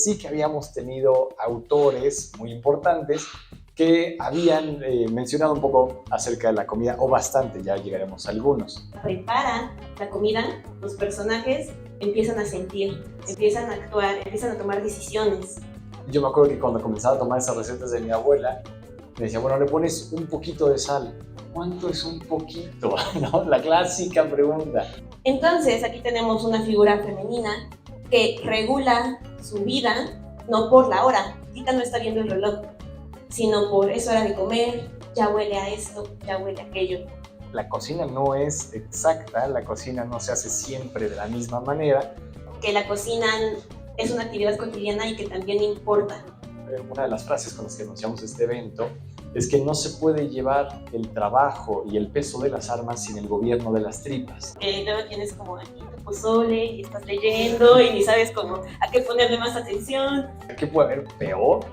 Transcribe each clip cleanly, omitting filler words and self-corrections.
Sí que habíamos tenido autores muy importantes que habían mencionado un poco acerca de la comida, o bastante, ya llegaremos a algunos. Preparan la comida, los personajes empiezan a sentir, empiezan a actuar, empiezan a tomar decisiones. Yo me acuerdo que cuando comenzaba a tomar esas recetas de mi abuela, me decía, bueno, le pones un poquito de sal. ¿Cuánto es un poquito? ¿No? La clásica pregunta. Entonces aquí tenemos una figura femenina que regula su vida no por la hora, Tita no está viendo el reloj, sino por es hora de comer, ya huele a esto, ya huele a aquello. La cocina no es exacta, la cocina no se hace siempre de la misma manera. Que la cocina es una actividad cotidiana y que también importa. Una de las frases con las que anunciamos este evento es que no se puede llevar el trabajo y el peso de las armas sin el gobierno de las tripas. Luego tienes como aquí tu pozole y estás leyendo y ni sabes cómo a qué ponerle más atención. ¿Qué puede haber peor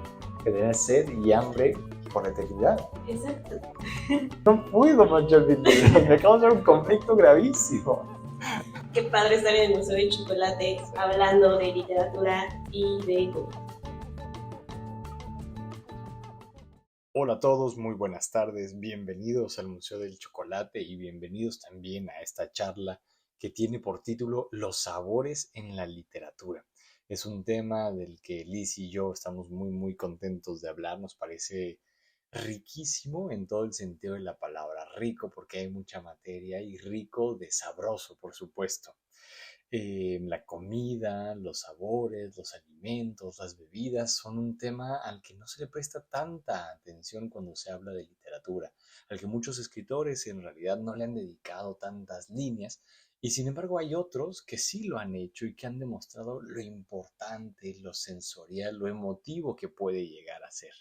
que tener sed y hambre por la eternidad? Exacto. No puedo manchar mis libros, me causa un conflicto gravísimo. Qué padre estar en el Museo del Chocolate hablando de literatura y de comida. Hola a todos, muy buenas tardes, bienvenidos al Museo del Chocolate y bienvenidos también a esta charla que tiene por título Los sabores en la literatura. Es un tema del que Liz y yo estamos muy contentos de hablar, nos parece riquísimo en todo el sentido de la palabra, rico porque hay mucha materia y rico de sabroso, por supuesto. La comida, los sabores, los alimentos, las bebidas son un tema al que no se le presta tanta atención cuando se habla de literatura, al que muchos escritores en realidad no le han dedicado tantas líneas, y sin embargo hay otros que sí lo han hecho y que han demostrado lo importante, lo sensorial, lo emotivo que puede llegar a ser.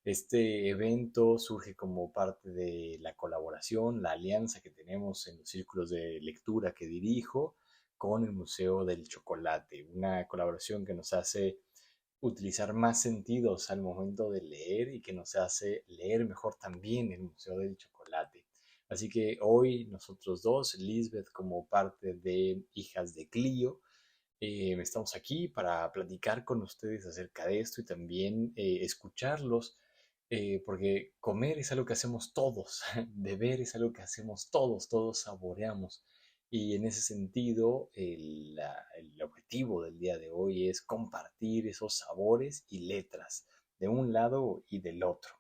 Este evento surge como parte de la colaboración, la alianza que tenemos en los círculos de lectura que dirijo con el Museo del Chocolate, una colaboración que nos hace utilizar más sentidos al momento de leer y que nos hace leer mejor también el Museo del Chocolate. Así que hoy nosotros dos, Lisbeth como parte de Hijas de Clio, estamos aquí para platicar con ustedes acerca de esto y también escucharlos, porque comer es algo que hacemos todos, beber es algo que hacemos todos, todos saboreamos. Y en ese sentido, el objetivo del día de hoy es compartir esos sabores y letras de un lado y del otro.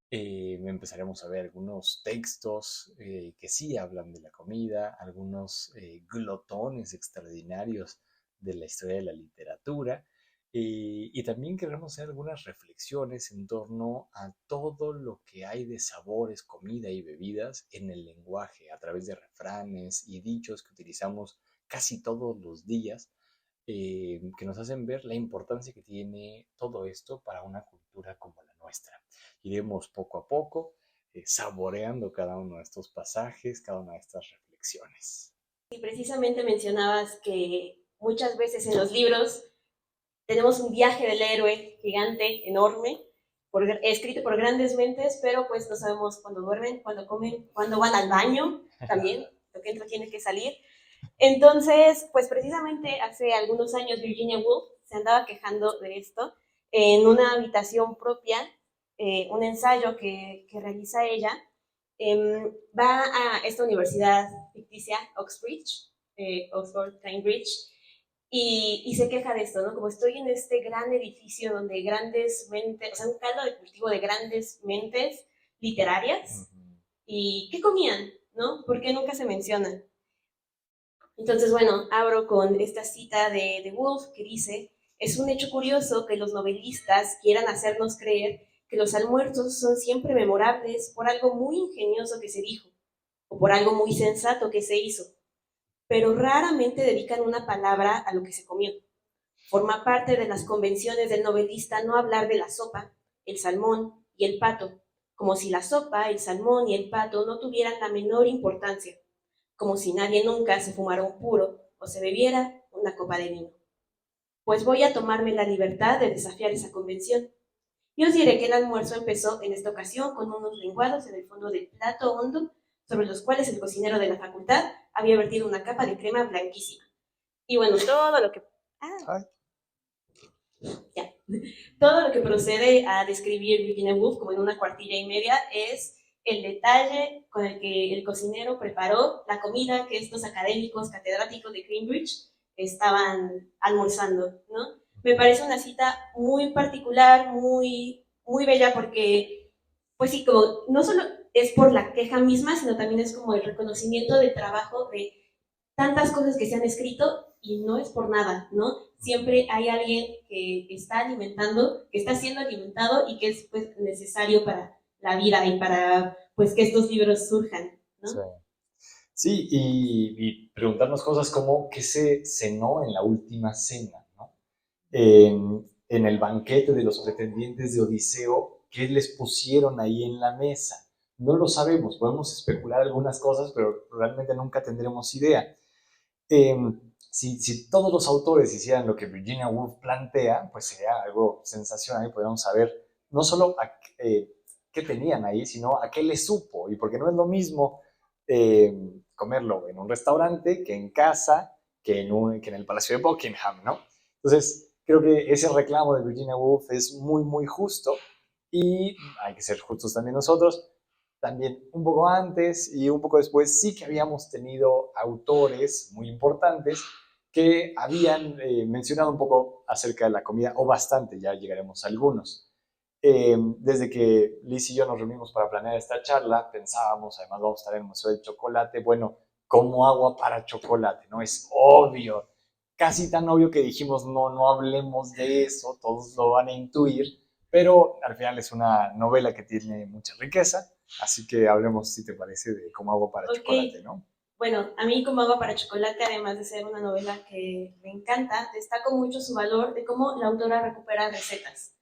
Empezaremos a ver algunos textos que sí hablan de la comida, algunos glotones extraordinarios de la historia de la literatura, y también queremos hacer algunas reflexiones en torno a todo lo que hay de sabores, comida y bebidas en el lenguaje, a través de refranes y dichos que utilizamos casi todos los días, que nos hacen ver la importancia que tiene todo esto para una cultura como la nuestra. Iremos poco a poco saboreando cada uno de estos pasajes, cada una de estas reflexiones. Y precisamente mencionabas que muchas veces en los libros tenemos un viaje del héroe gigante, enorme, escrito por grandes mentes, pero pues no sabemos cuándo duermen, cuándo comen, cuándo van al baño, también, lo que entra tiene que salir. Entonces, pues precisamente hace algunos años Virginia Woolf se andaba quejando de esto en una habitación propia, un ensayo que realiza ella. Va a esta universidad ficticia, Oxford, Cambridge, y se queja de esto, ¿no? Como estoy en este gran edificio donde grandes mentes, o sea, un caldo de cultivo de grandes mentes literarias, ¿y qué comían? ¿No? ¿Por qué nunca se mencionan? Entonces, bueno, abro con esta cita de Woolf que dice, es un hecho curioso que los novelistas quieran hacernos creer que los almuerzos son siempre memorables por algo muy ingenioso que se dijo o por algo muy sensato que se hizo, pero raramente dedican una palabra a lo que se comió. Forma parte de las convenciones del novelista no hablar de la sopa, el salmón y el pato, como si la sopa, el salmón y el pato no tuvieran la menor importancia, como si nadie nunca se fumara un puro o se bebiera una copa de vino. Pues voy a tomarme la libertad de desafiar esa convención. Y os diré que el almuerzo empezó en esta ocasión con unos lenguados en el fondo del plato hondo, sobre los cuales el cocinero de la facultad había vertido una capa de crema blanquísima. Y bueno, todo lo que... Todo lo que procede a describir Virginia Woolf como en una cuartilla y media es el detalle con el que el cocinero preparó la comida que estos académicos catedráticos de Cambridge estaban almorzando, ¿no? Me parece una cita muy particular, muy bella, porque, pues sí, como no solo es por la queja misma, sino también es como el reconocimiento del trabajo de tantas cosas que se han escrito y no es por nada, ¿no? Siempre hay alguien que está alimentando, que está siendo alimentado y que es pues necesario para la vida y para pues que estos libros surjan, Sí. ¿no? Sí, y preguntarnos cosas como qué se cenó en la última cena, ¿no? En el banquete de los pretendientes de Odiseo, ¿qué les pusieron ahí en la mesa? No lo sabemos, podemos especular algunas cosas, pero realmente nunca tendremos idea. Eh, si todos los autores hicieran lo que Virginia Woolf plantea, pues sería algo sensacional y podríamos saber no solo qué tenían ahí, sino a qué les supo, y porque no es lo mismo comerlo en un restaurante que en casa, que en el Palacio de Buckingham, ¿no? Entonces, creo que ese reclamo de Virginia Woolf es muy, muy justo y hay que ser justos también nosotros. También un poco antes y un poco después sí que habíamos tenido autores muy importantes que habían mencionado un poco acerca de la comida, o bastante, ya llegaremos a algunos. Desde que Liz y yo nos reunimos para planear esta charla, pensábamos, además vamos a estar en el Museo del Chocolate, bueno, como agua para chocolate, ¿no? Es obvio, casi tan obvio que dijimos, no, no hablemos de eso, todos lo van a intuir, pero al final es una novela que tiene mucha riqueza, así que hablemos, si te parece, de Como agua para Ok, chocolate, ¿no? bueno, a mí como agua para chocolate, además de ser una novela que me encanta, destaco mucho su valor de cómo la autora recupera recetas,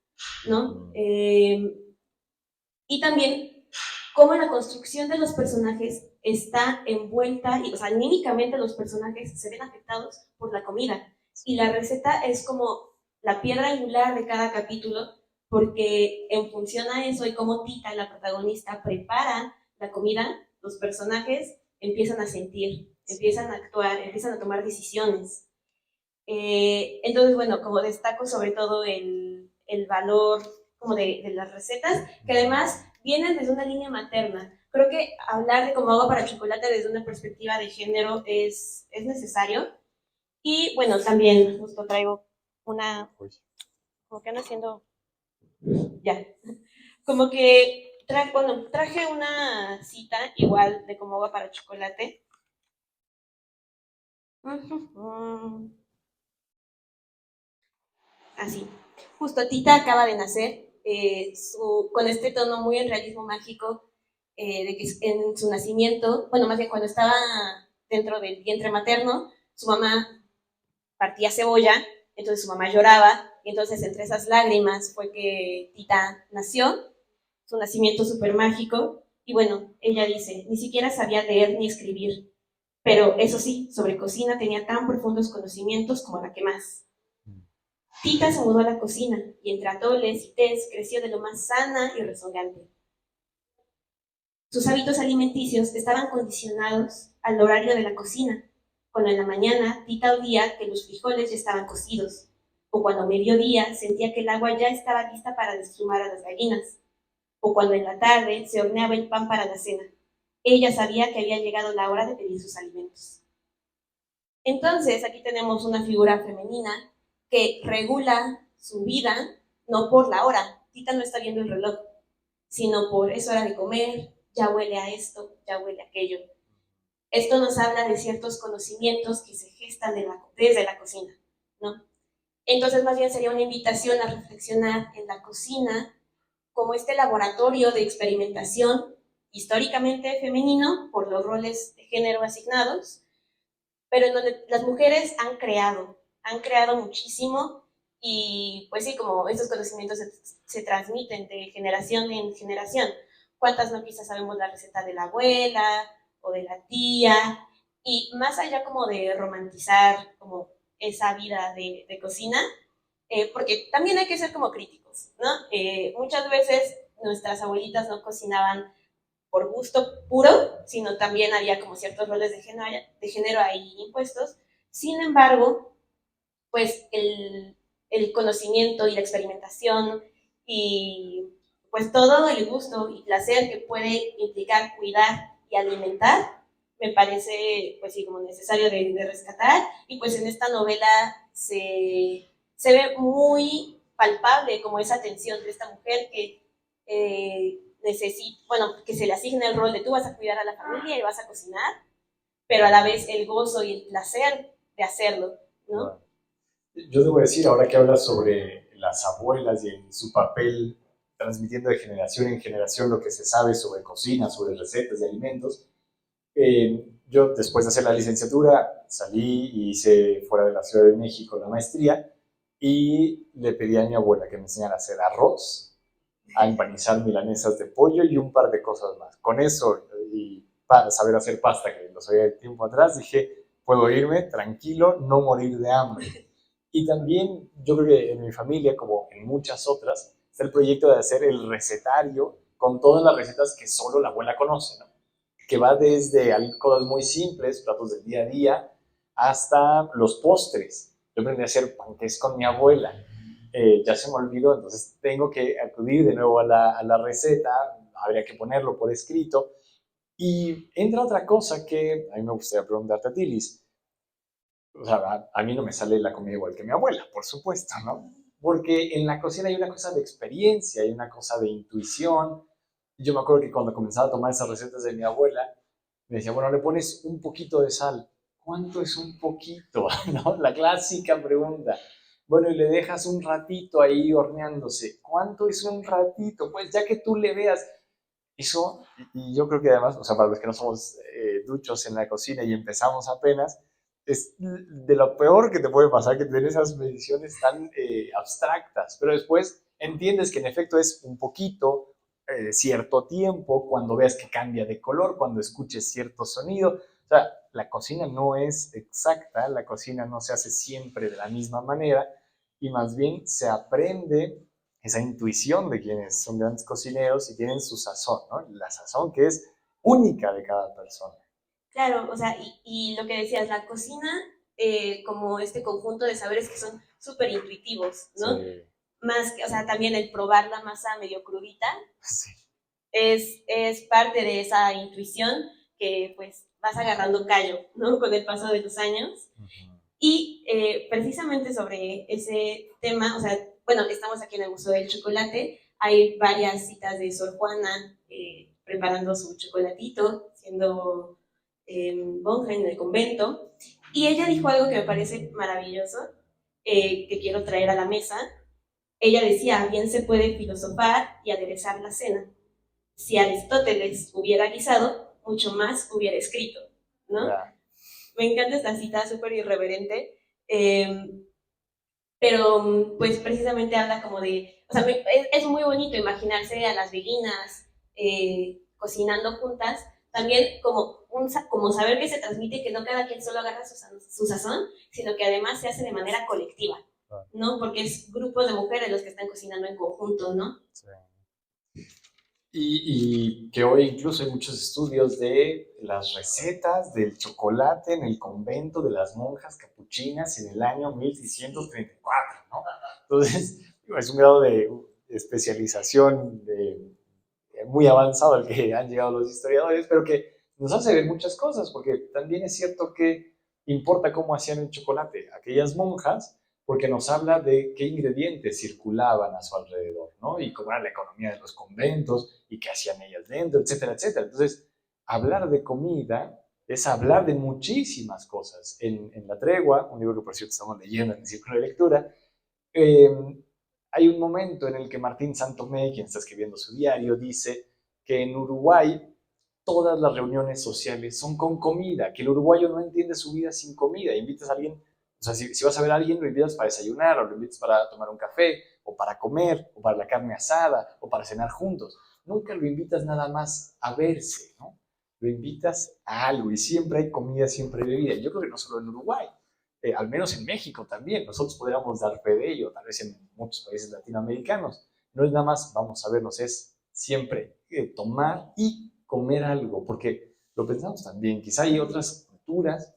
¿no? Y también cómo la construcción de los personajes está envuelta, y, o sea, anímicamente los personajes se ven afectados por la comida. Y la receta es como la piedra angular de cada capítulo, porque en función a eso y cómo Tita, la protagonista, prepara la comida, los personajes empiezan a sentir, empiezan a actuar, empiezan a tomar decisiones. Entonces, bueno, como destaco sobre todo el valor como de las recetas, que además vienen desde una línea materna. Creo que hablar de como agua para chocolate desde una perspectiva de género es necesario. Y bueno, también justo traigo una, como que ando haciendo, ya, como que bueno, traje una cita igual de como agua para chocolate. Así. Justo Tita acaba de nacer, con este tono muy en realismo mágico, de que en su nacimiento, bueno, más bien cuando estaba dentro del vientre materno, su mamá partía cebolla, entonces su mamá lloraba, y entonces entre esas lágrimas fue que Tita nació, su nacimiento súper mágico, y bueno, ella dice, ni siquiera sabía leer ni escribir, pero eso sí, sobre cocina tenía tan profundos conocimientos como la que más. Tita se mudó a la cocina y entre atoles y tés creció de lo más sana y rezongante. Sus hábitos alimenticios estaban condicionados al horario de la cocina. Cuando en la mañana Tita olía que los frijoles ya estaban cocidos, o cuando a mediodía sentía que el agua ya estaba lista para desplumar a las gallinas, o cuando en la tarde se horneaba el pan para la cena. Ella sabía que había llegado la hora de pedir sus alimentos. Entonces, aquí tenemos una figura femenina que regula su vida, no por la hora. Tita no está viendo el reloj, sino por es hora de comer, ya huele a esto, ya huele a aquello. Esto nos habla de ciertos conocimientos que se gestan desde la cocina, ¿no? Entonces, más bien sería una invitación a reflexionar en la cocina como este laboratorio de experimentación históricamente femenino por los roles de género asignados, pero en donde las mujeres han creado muchísimo y pues sí, como estos conocimientos se transmiten de generación en generación. ¿Cuántas no quizás sabemos la receta de la abuela o de la tía? Y más allá como de romantizar como esa vida de cocina, porque también hay que ser como críticos, ¿no? Muchas veces nuestras abuelitas no cocinaban por gusto puro, sino también había como ciertos roles de género ahí impuestos. Sin embargo, pues el conocimiento y la experimentación y pues todo el gusto y placer que puede implicar cuidar y alimentar, me parece pues sí como necesario de rescatar, y pues en esta novela se ve muy palpable como esa tensión de esta mujer que necesita, bueno, que se le asigna el rol de tú vas a cuidar a la familia y vas a cocinar, pero a la vez el gozo y el placer de hacerlo, ¿no? Yo debo decir, ahora que hablas sobre las abuelas y su papel transmitiendo de generación en generación lo que se sabe sobre cocina, sobre recetas de alimentos, yo después de hacer la licenciatura salí y hice fuera de la Ciudad de México la maestría y le pedí a mi abuela que me enseñara a hacer arroz, a empanizar milanesas de pollo y un par de cosas más. Con eso y para saber hacer pasta, que lo sabía de tiempo atrás, dije, puedo irme tranquilo, no morir de hambre. Y también yo creo que en mi familia, como en muchas otras, está el proyecto de hacer el recetario con todas las recetas que solo la abuela conoce, ¿no? Que va desde cosas muy simples, platos del día a día, hasta los postres. Yo aprendí a hacer panqués con mi abuela. Ya se me olvidó, entonces tengo que acudir de nuevo a la receta, habría que ponerlo por escrito. Y entra otra cosa que a mí me gustaría preguntarte a ti, Liz. O sea, a mí no me sale la comida igual que mi abuela, por supuesto, ¿no? Porque en la cocina hay una cosa de experiencia, hay una cosa de intuición. Yo me acuerdo que cuando comenzaba a tomar esas recetas de mi abuela, me decía, bueno, le pones un poquito de sal. ¿Cuánto es un poquito? ¿No? La clásica pregunta. Bueno, y le dejas un ratito ahí horneándose. ¿Cuánto es un ratito? Pues ya que tú le veas. Eso, y yo creo que además, o sea, para los que no somos duchos en la cocina y empezamos apenas, es de lo peor que te puede pasar que tener esas mediciones tan abstractas. Pero después entiendes que en efecto es un poquito, cierto tiempo, cuando veas que cambia de color, cuando escuches cierto sonido. O sea, la cocina no es exacta, la cocina no se hace siempre de la misma manera y más bien se aprende esa intuición de quienes son grandes cocineros y tienen su sazón, ¿no? La sazón que es única de cada persona. Claro, o sea, y lo que decías, la cocina como este conjunto de saberes que son súper intuitivos, ¿no? Sí, Más que, o sea, también el probar la masa medio crudita sí. es parte de esa intuición que pues vas agarrando callo, ¿no? Con el paso de los años. Uh-huh. Y precisamente sobre ese tema, o sea, bueno, estamos aquí en el Museo del Chocolate, hay varias citas de Sor Juana preparando su chocolatito, siendo monja en el convento, y ella dijo algo que me parece maravilloso, que quiero traer a la mesa. Ella decía, bien se puede filosofar y aderezar la cena. Si Aristóteles hubiera guisado, mucho más hubiera escrito, ¿no? Yeah. Me encanta esta cita, súper irreverente, pero pues precisamente habla como de, o sea, es muy bonito imaginarse a las beguinas cocinando juntas, también como saber que se transmite que no cada quien solo agarra su sazón, sino que además se hace de manera colectiva, ¿no? Porque es grupos de mujeres los que están cocinando en conjunto, ¿no? Sí. Y que hoy incluso hay muchos estudios de las recetas del chocolate en el convento de las monjas capuchinas en el año 1634, ¿no? Entonces, es un grado de especialización muy avanzado al que han llegado los historiadores, pero que nos hace ver muchas cosas, porque también es cierto que importa cómo hacían el chocolate aquellas monjas, porque nos habla de qué ingredientes circulaban a su alrededor, ¿no? Y cómo era la economía de los conventos y qué hacían ellas dentro, etcétera, etcétera. Entonces, hablar de comida es hablar de muchísimas cosas. En La Tregua, un libro que por cierto estamos leyendo en el círculo de lectura, eh, hay un momento en el que Martín Santomé, quien está escribiendo su diario, dice que en Uruguay todas las reuniones sociales son con comida, que el uruguayo no entiende su vida sin comida. Invitas a alguien, o sea, si vas a ver a alguien, lo invitas para desayunar, o lo invitas para tomar un café, o para comer, o para la carne asada, o para cenar juntos. Nunca lo invitas nada más a verse, ¿no? Lo invitas a algo y siempre hay comida, siempre hay bebida. Yo creo que no solo en Uruguay, al menos en México también. Nosotros podríamos dar fe de ello, tal vez en muchos países latinoamericanos. No es nada más, vamos a vernos, es siempre tomar y comer algo, porque lo pensamos también, quizá hay otras culturas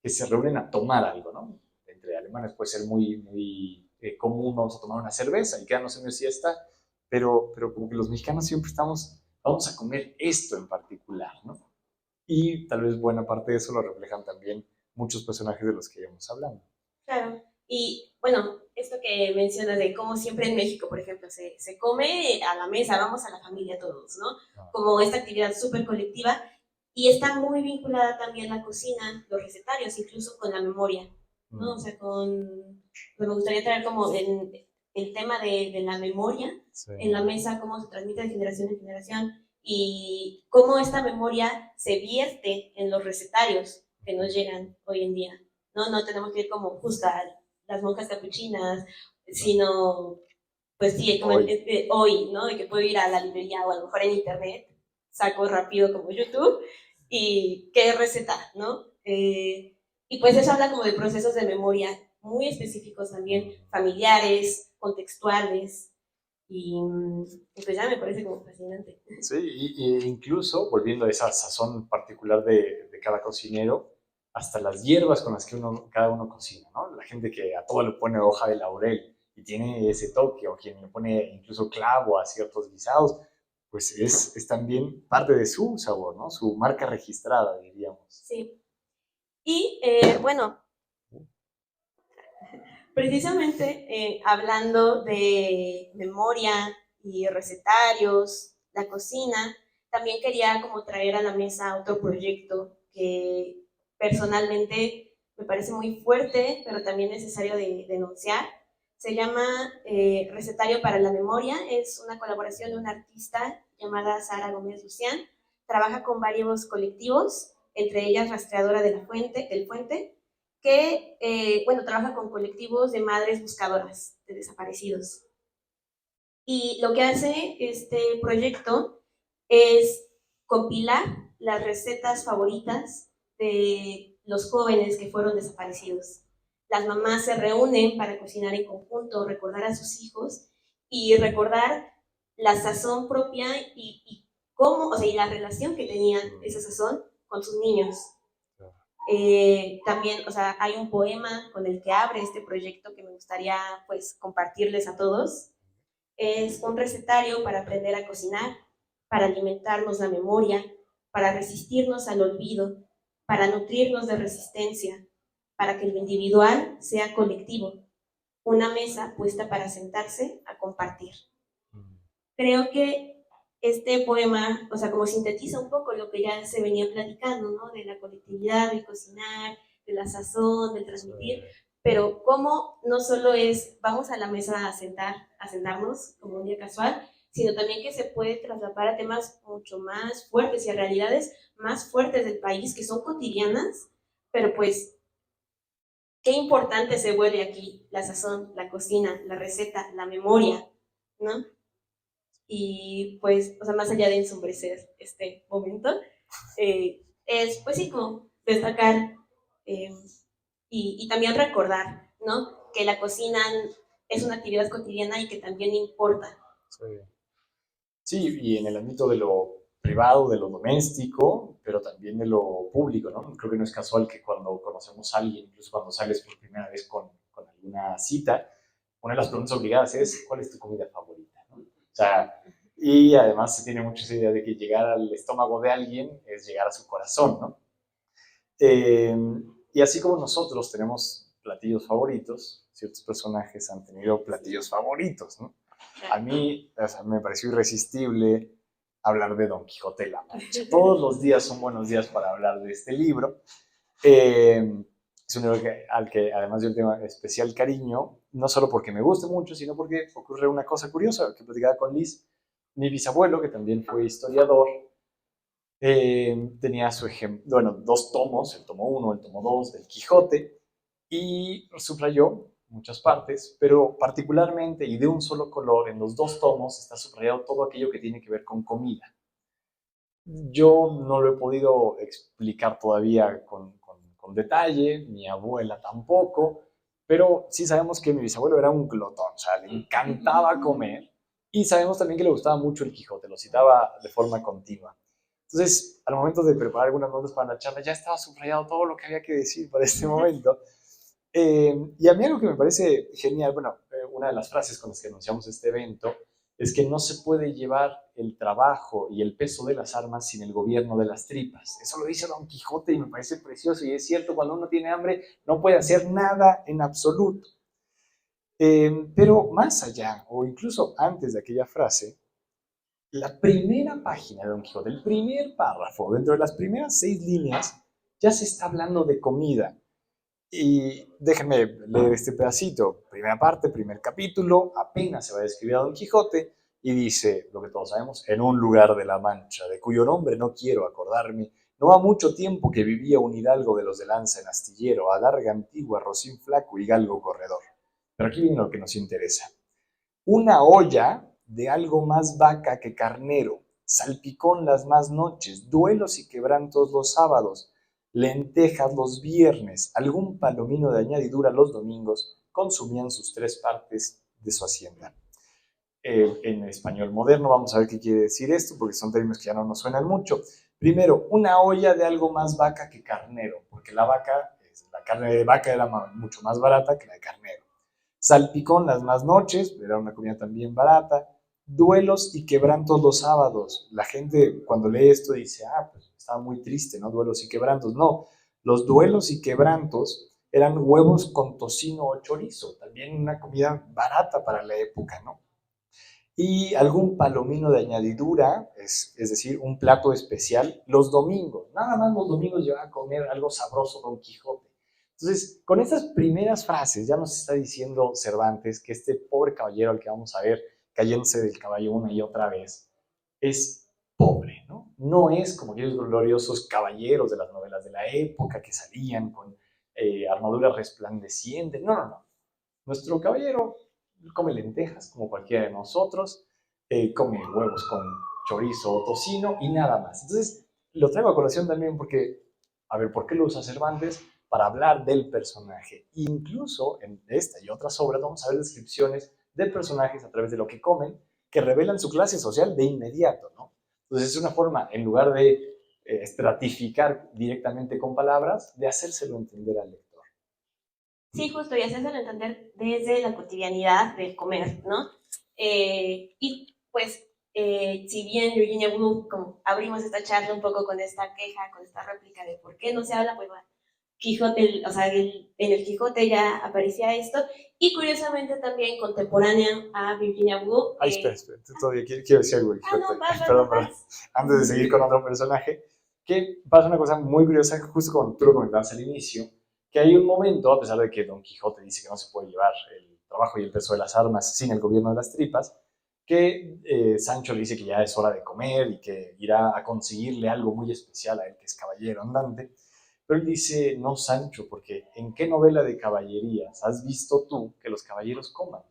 que se reúnen a tomar algo, ¿no? Entre alemanes puede ser muy común, vamos a tomar una cerveza y quedarnos en una siesta, pero como que los mexicanos siempre estamos, vamos a comer esto en particular, ¿no? Y tal vez buena parte de eso lo reflejan también muchos personajes de los que íbamos hablando. Claro. Y bueno, esto que mencionas de cómo siempre en México, por ejemplo, se come a la mesa, vamos a la familia todos, ¿no? Como esta actividad súper colectiva y está muy vinculada también la cocina, los recetarios, incluso con la memoria, ¿no? O sea, me gustaría traer como el tema de la memoria sí. En la mesa, cómo se transmite de generación en generación y cómo esta memoria se vierte en los recetarios que nos llegan hoy en día. No tenemos que ir como justo a las monjas capuchinas, sino, pues sí, como hoy, ¿no? De que puedo ir a la librería o a lo mejor en internet, saco rápido como YouTube y qué receta, ¿no? Y pues eso habla como de procesos de memoria muy específicos también, familiares, contextuales, y pues ya me parece como fascinante. Sí, y incluso, volviendo a esa sazón particular de cada cocinero, hasta las hierbas con las que cada uno cocina, ¿no? La gente que a todo le pone hoja de laurel y tiene ese toque, o quien le pone incluso clavo a ciertos guisados, pues es también parte de su sabor, ¿no? Su marca registrada, diríamos. Sí. Y bueno, precisamente hablando de memoria y recetarios, la cocina, también quería como traer a la mesa otro proyecto que personalmente me parece muy fuerte, pero también necesario de denunciar. Se llama Recetario para la Memoria, es una colaboración de una artista llamada Sara Gómez Lucián, trabaja con varios colectivos, entre ellas Rastreadora del Fuente, que, bueno, trabaja con colectivos de madres buscadoras de desaparecidos. Y lo que hace este proyecto es compilar las recetas favoritas de los jóvenes que fueron desaparecidos. Las mamás se reúnen para cocinar en conjunto, recordar a sus hijos y recordar la sazón propia y cómo, o sea, y la relación que tenían esa sazón con sus niños. También, o sea, hay un poema con el que abre este proyecto que me gustaría, pues, compartirles a todos. Es un recetario para aprender a cocinar, para alimentarnos la memoria, para resistirnos al olvido, para nutrirnos de resistencia, para que lo individual sea colectivo, una mesa puesta para sentarse a compartir. Creo que este poema, o sea, como sintetiza un poco lo que ya se venía platicando, ¿no? De la colectividad, del cocinar, de la sazón, del transmitir, pero cómo no solo es vamos a la mesa a sentarnos como un día casual, sino también que se puede trasladar a temas mucho más fuertes y a realidades más fuertes del país que son cotidianas, pero pues qué importante se vuelve aquí la sazón, la cocina, la receta, la memoria, ¿no? Y pues, o sea, más allá de ensombrecer este momento, es pues sí, como destacar y también recordar, ¿no? Que la cocina es una actividad cotidiana y que también importa. Sí, y en el ámbito de lo privado, de lo doméstico, pero también de lo público, ¿no? Creo que no es casual que cuando conocemos a alguien, incluso cuando sales por primera vez con alguna cita, una de las preguntas obligadas es, ¿cuál es tu comida favorita? ¿No? O sea, y además se tiene mucha esa idea de que llegar al estómago de alguien es llegar a su corazón, ¿no? Y así como nosotros tenemos platillos favoritos, ciertos personajes han tenido platillos favoritos, ¿no? A mí, o sea, me pareció irresistible hablar de Don Quijote de la Mancha. Todos los días son buenos días para hablar de este libro. Es un libro al que además yo tengo especial cariño, no solo porque me guste mucho, sino porque ocurre una cosa curiosa que platicaba con Liz. Mi bisabuelo, que también fue historiador, tenía su ejemplo, bueno, dos tomos, el tomo 1, el tomo 2 del Quijote, y subrayó muchas partes, pero particularmente y de un solo color, en los dos tomos está subrayado todo aquello que tiene que ver con comida. Yo no lo he podido explicar todavía con detalle, mi abuela tampoco, pero sí sabemos que mi bisabuelo era un glotón, o sea, le encantaba comer, y sabemos también que le gustaba mucho el Quijote, lo citaba de forma continua. Entonces, al momento de preparar algunas notas para la charla, ya estaba subrayado todo lo que había que decir para este momento. Y a mí algo que me parece genial, bueno, una de las frases con las que anunciamos este evento es que no se puede llevar el trabajo y el peso de las armas sin el gobierno de las tripas. Eso lo dice Don Quijote y me parece precioso, y es cierto, cuando uno tiene hambre no puede hacer nada en absoluto. Pero más allá, o incluso antes de aquella frase, la primera página de Don Quijote, el primer párrafo, dentro de las primeras 6 líneas, ya se está hablando de comida. Y déjenme leer este pedacito. Primera parte, primer capítulo, apenas se va a describir a Don Quijote y dice, lo que todos sabemos, en un lugar de la Mancha, de cuyo nombre no quiero acordarme, no ha mucho tiempo que vivía un hidalgo de los de lanza en astillero, a larga antigua, rocín flaco y galgo corredor. Pero aquí viene lo que nos interesa. Una olla de algo más vaca que carnero, salpicón las más noches, duelos y quebrantos los sábados, lentejas los viernes, algún palomino de añadidura los domingos, consumían sus 3 partes de su hacienda. En español moderno vamos a ver qué quiere decir esto, porque son términos que ya no nos suenan mucho. Primero, una olla de algo más vaca que carnero, porque la carne de vaca era mucho más barata que la de carnero. Salpicón las más noches, era una comida también barata. Duelos y quebrantos los sábados. La gente cuando lee esto dice, pues estaba muy triste, ¿no? Duelos y quebrantos. No, los duelos y quebrantos eran huevos con tocino o chorizo, también una comida barata para la época, ¿no? Y algún palomino de añadidura, es decir, un plato especial los domingos. Nada más los domingos lleva a comer algo sabroso Don Quijote. Entonces, con estas primeras frases ya nos está diciendo Cervantes que este pobre caballero al que vamos a ver cayéndose del caballo una y otra vez es pobre, ¿no? No es como aquellos gloriosos caballeros de las novelas de la época que salían con armaduras resplandecientes. No, no, no. Nuestro caballero come lentejas como cualquiera de nosotros, come huevos con chorizo o tocino y nada más. Entonces, lo traigo a colación también porque, a ver, ¿por qué lo usa Cervantes? Para hablar del personaje. Incluso en esta y otras obras vamos a ver descripciones de personajes a través de lo que comen que revelan su clase social de inmediato, ¿no? Entonces es una forma, en lugar de estratificar directamente con palabras, de hacérselo entender al lector. Sí, justo, y hacérselo entender desde la cotidianidad del comer, ¿no? Y pues, si bien Virginia Woolf, como abrimos esta charla un poco con esta queja, con esta réplica de por qué no se habla, pues bueno, Quijote, o sea, en el Quijote ya aparecía esto, y curiosamente también contemporánea a Virginia Woolf. Ay, espera, todavía quiero decir algo. No, Perdón. Antes de seguir con otro personaje, que pasa una cosa muy curiosa, justo como tú lo comentabas al inicio, que hay un momento, a pesar de que Don Quijote dice que no se puede llevar el trabajo y el peso de las armas sin el gobierno de las tripas, que Sancho le dice que ya es hora de comer y que irá a conseguirle algo muy especial a él, que es caballero andante. Pero él dice, no, Sancho, porque ¿en qué novela de caballerías has visto tú que los caballeros coman?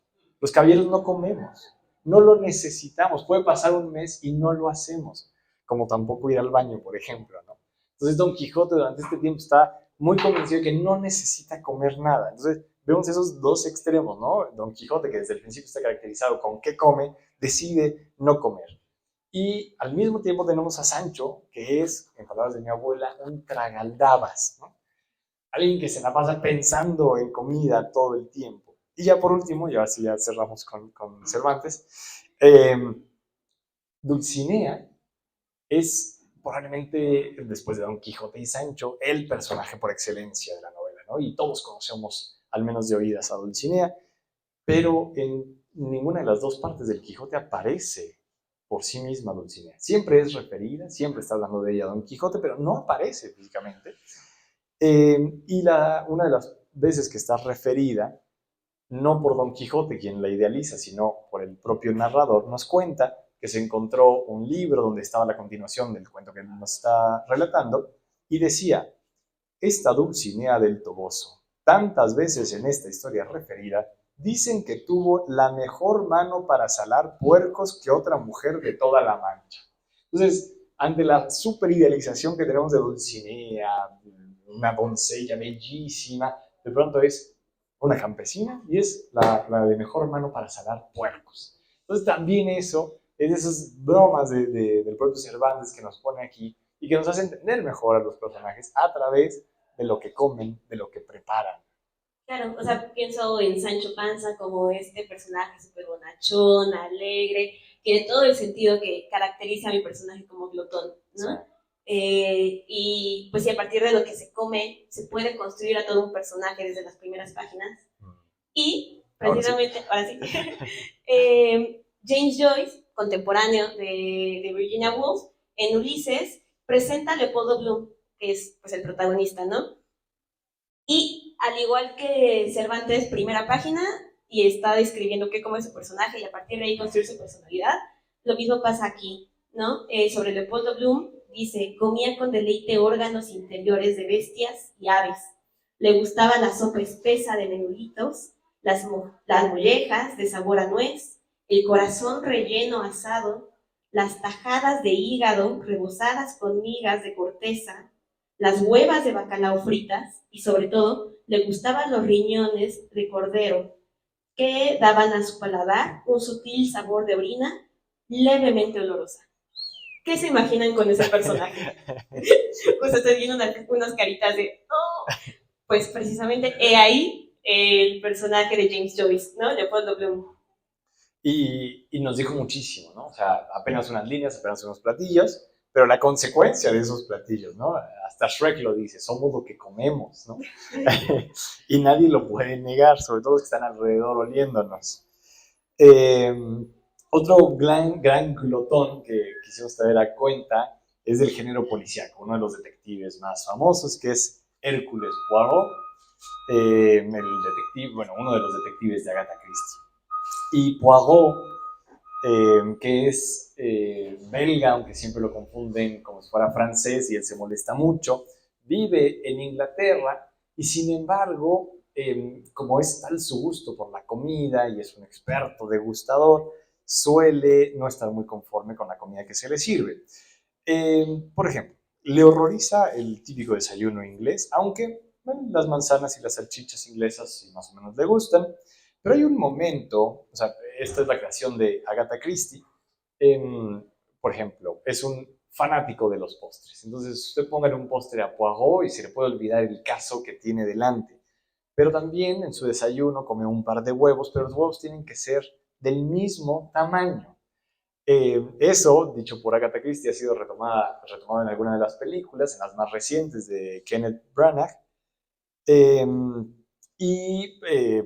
Los caballeros no comemos, no lo necesitamos. Puede pasar un mes y no lo hacemos, como tampoco ir al baño, por ejemplo, ¿no? Entonces Don Quijote durante este tiempo está muy convencido de que no necesita comer nada. Entonces vemos esos dos extremos, ¿no? Don Quijote, que desde el principio está caracterizado con qué come, decide no comer. Y al mismo tiempo tenemos a Sancho, que es, en palabras de mi abuela, un tragaldabas, ¿no? Alguien que se la pasa pensando en comida todo el tiempo. Y ya por último, y ahora sí ya cerramos con Cervantes, Dulcinea es probablemente, después de Don Quijote y Sancho, el personaje por excelencia de la novela, ¿no? Y todos conocemos, al menos de oídas, a Dulcinea, pero en ninguna de las dos partes del Quijote aparece por sí misma Dulcinea. Siempre es referida, siempre está hablando de ella Don Quijote, pero no aparece físicamente. Y una de las veces que está referida, no por Don Quijote, quien la idealiza, sino por el propio narrador, nos cuenta que se encontró un libro donde estaba la continuación del cuento que nos está relatando, y decía, esta Dulcinea del Toboso, tantas veces en esta historia referida, dicen que tuvo la mejor mano para salar puercos que otra mujer de toda la Mancha. Entonces, ante la superidealización que tenemos de Dulcinea, una doncella bellísima, de pronto es una campesina y es la de mejor mano para salar puercos. Entonces también eso es de esas bromas del propio Cervantes que nos pone aquí y que nos hace entender mejor a los personajes a través de lo que comen, de lo que preparan. Claro, o sea, pienso en Sancho Panza como este personaje súper bonachón, alegre, tiene todo el sentido que caracteriza a mi personaje como glotón, Sí. ¿no? Y pues sí, a partir de lo que se come, se puede construir a todo un personaje desde las primeras páginas. Y Ahora sí. precisamente, ahora sí, James Joyce, contemporáneo de Virginia Woolf, en Ulises, presenta a Leopoldo Bloom, que es pues, el protagonista, ¿no? Y al igual que Cervantes, primera página, y está describiendo qué cómo es su personaje y a partir de ahí construir su personalidad, lo mismo pasa aquí, ¿no? Sobre Leopoldo Bloom dice, comía con deleite órganos interiores de bestias y aves. Le gustaba la sopa espesa de menuditos, las mollejas de sabor a nuez, el corazón relleno asado, las tajadas de hígado rebozadas con migas de corteza, las huevas de bacalao fritas y sobre todo le gustaban los riñones de cordero que daban a su paladar un sutil sabor de orina levemente olorosa. ¿Qué se imaginan con ese personaje? Pues estoy viendo unas caritas de, oh, pues precisamente he ahí el personaje de James Joyce, ¿no? Leopoldo Bloom. Y nos dijo muchísimo, ¿no? O sea, apenas unas líneas, apenas unos platillos, pero la consecuencia de esos platillos, ¿no? Hasta Shrek lo dice, somos lo que comemos, ¿no? Y nadie lo puede negar, sobre todo los que están alrededor oliéndonos. Eh, Otro gran glotón que quisimos traer a cuenta es del género policíaco, uno de los detectives más famosos, que es Hércules Poirot, el detective, bueno, uno de los detectives de Agatha Christie. Y Poirot, que es belga, aunque siempre lo confunden como si fuera francés y él se molesta mucho, vive en Inglaterra y sin embargo, como es tal su gusto por la comida y es un experto degustador, suele no estar muy conforme con la comida que se le sirve. Por ejemplo, le horroriza el típico desayuno inglés, aunque bueno, las manzanas y las salchichas inglesas sí más o menos le gustan. Pero hay un momento, o sea, esta es la creación de Agatha Christie, por ejemplo, es un fanático de los postres. Entonces, usted póngale un postre a Poirot y se le puede olvidar el caso que tiene delante. Pero también en su desayuno come un par de huevos, pero los huevos tienen que ser del mismo tamaño. Eso, dicho por Agatha Christie, ha sido retomado en alguna de las películas, en las más recientes de Kenneth Branagh. Eh,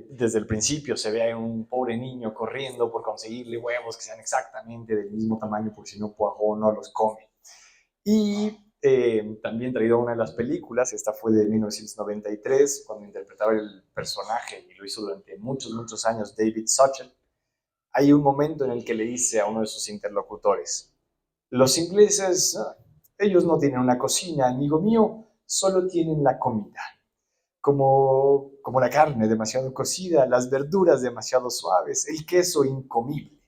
Desde el principio se ve a un pobre niño corriendo por conseguirle huevos que sean exactamente del mismo tamaño, porque si no, Poirot no los come. Y también traído a una de las películas, esta fue de 1993, cuando interpretaba el personaje, y lo hizo durante muchos años, David Suchet. Hay un momento en el que le dice a uno de sus interlocutores, los ingleses, ellos no tienen una cocina, amigo mío, solo tienen la comida. Como la carne demasiado cocida, las verduras demasiado suaves, el queso incomible.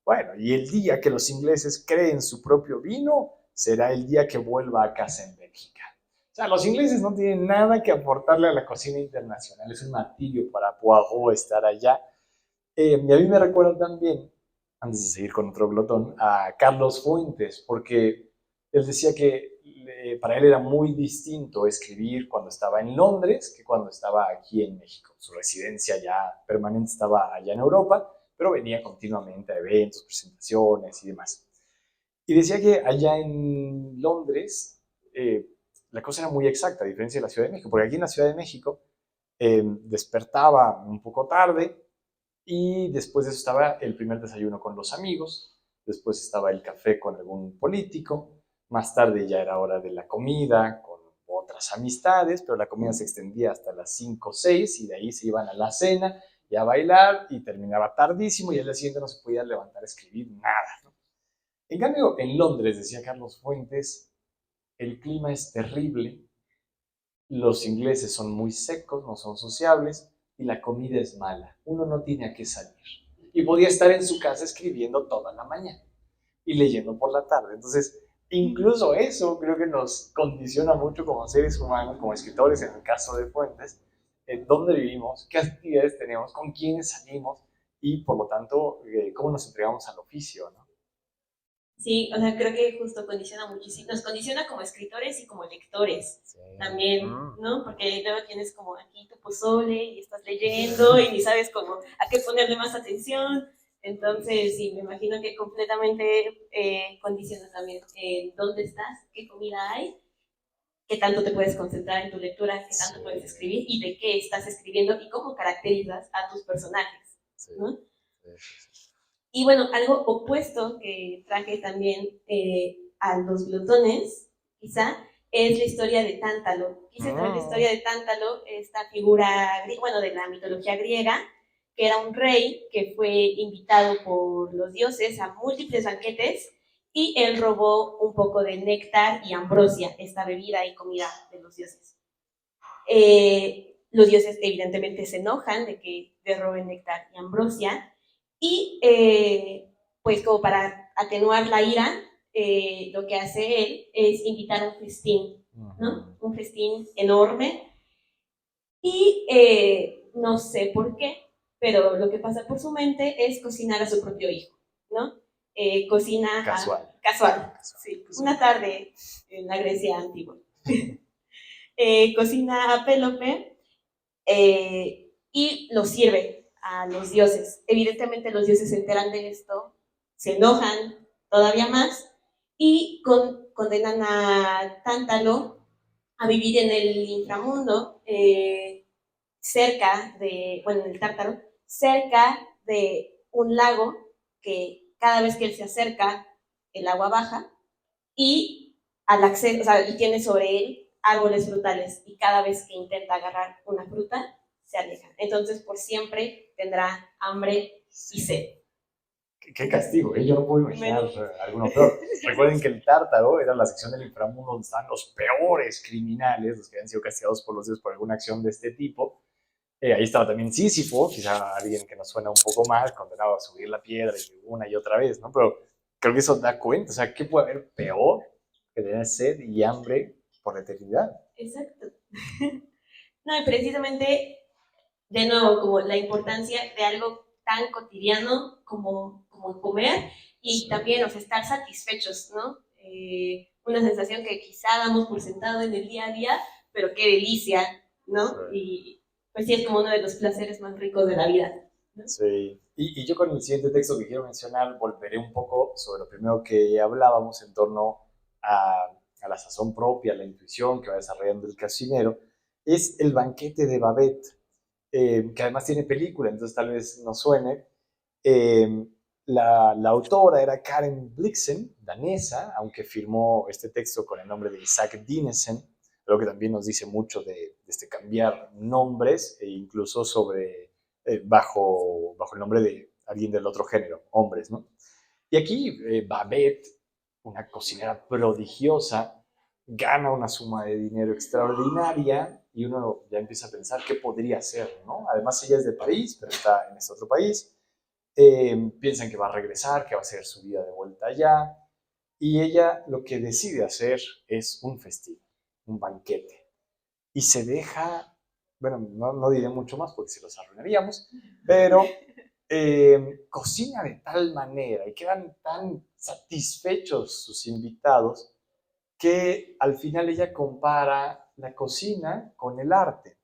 Bueno, y el día que los ingleses creen su propio vino, será el día que vuelva a casa en Bélgica. O sea, los ingleses no tienen nada que aportarle a la cocina internacional. Es un martirio para Poirot estar allá. Y a mí me recuerda también, antes de seguir con otro glotón, a Carlos Fuentes, porque él decía que para él era muy distinto escribir cuando estaba en Londres que cuando estaba aquí en México. Su residencia ya permanente estaba allá en Europa, pero venía continuamente a eventos, presentaciones y demás. Y decía que allá en Londres la cosa era muy exacta, a diferencia de la Ciudad de México, porque aquí en la Ciudad de México despertaba un poco tarde, y después de eso estaba el primer desayuno con los amigos, después estaba el café con algún político, más tarde ya era hora de la comida con otras amistades, pero la comida se extendía hasta las 5 o 6 y de ahí se iban a la cena y a bailar y terminaba tardísimo y al día siguiente no se podía levantar a escribir nada, ¿no? En cambio, en Londres, decía Carlos Fuentes, el clima es terrible, los ingleses son muy secos, no son sociables y la comida es mala. Uno no tiene a qué salir. Y podía estar en su casa escribiendo toda la mañana y leyendo por la tarde. Entonces, incluso eso creo que nos condiciona mucho como seres humanos, como escritores, en el caso de Fuentes, en dónde vivimos, qué actividades tenemos, con quiénes salimos y, por lo tanto, cómo nos entregamos al oficio, ¿no? Sí, o sea, creo que justo condiciona muchísimo, nos condiciona como escritores y como lectores Sí. también, ¿no? Porque luego tienes como aquí tu pozole y estás leyendo y ni sabes cómo a qué ponerle más atención. Entonces, sí, me imagino que completamente condiciona también dónde estás, qué comida hay, qué tanto te puedes concentrar en tu lectura, qué Sí, tanto puedes escribir y de qué estás escribiendo y cómo caracterizas a tus personajes, sí, ¿no? sí, sí. Y bueno, algo opuesto que traje también a los glotones, quizá, es la historia de Tántalo. Quise traer la historia de Tántalo, esta figura, bueno, de la mitología griega, que era un rey que fue invitado por los dioses a múltiples banquetes y él robó un poco de néctar y ambrosia, esta bebida y comida de los dioses. Los dioses evidentemente se enojan de que le roben néctar y ambrosia y pues como para atenuar la ira, lo que hace él es invitar a un festín, ¿no? Un festín enorme y no sé por qué, pero lo que pasa por su mente es cocinar a su propio hijo, ¿no? Cocina Casual. casual, Casual. sí, Sí. una tarde en la Grecia antigua. Cocina a Pélope y lo sirve a los dioses. Evidentemente los dioses se enteran de esto, se enojan todavía más y condenan a Tántalo a vivir en el inframundo, cerca de, bueno, en el Tártaro, cerca de un lago que cada vez que él se acerca, el agua baja y al acceso, o sea, y tiene sobre él árboles frutales y cada vez que intenta agarrar una fruta, se aleja. Entonces, por siempre tendrá hambre y sed. Qué castigo, ¿eh? Yo no puedo imaginar alguno peor. Recuerden que el Tártaro era la sección del inframundo donde estaban los peores criminales, los que habían sido castigados por los dioses por alguna acción de este tipo. Ahí estaba también Sísifo, quizá alguien que nos suena un poco más, condenado a subir la piedra una y otra vez, ¿no? Pero creo que eso da cuenta, o sea, ¿qué puede haber peor que tener sed y hambre por la eternidad? Exacto. No, y precisamente, de nuevo, como la importancia de algo tan cotidiano como comer y también, o sea, estar satisfechos, ¿no? Una sensación que quizá damos por sentado en el día a día, pero qué delicia, ¿no? Y pues sí, es como uno de los placeres más ricos de la vida, ¿no? Sí. Y yo con el siguiente texto que quiero mencionar volveré un poco sobre lo primero que hablábamos en torno a la sazón propia, la intuición que va desarrollando el cocinero. Es El banquete de Babette, que además tiene película, entonces tal vez nos suene. Eh, la autora era Karen Blixen, danesa, aunque firmó este texto con el nombre de Isaac Dinesen, lo que también nos dice mucho de este cambiar nombres e incluso sobre bajo el nombre de alguien del otro género, hombres, ¿no? Y aquí Babette, una cocinera prodigiosa, gana una suma de dinero extraordinaria y uno ya empieza a pensar qué podría hacer, ¿no? Además ella es de París, pero está en este otro país. Piensan que va a regresar, que va a hacer su vida de vuelta allá. Y ella lo que decide hacer es un festín, un banquete. Y se deja, bueno, no diré mucho más porque se los arruinaríamos, pero cocina de tal manera y quedan tan satisfechos sus invitados que al final ella compara la cocina con el arte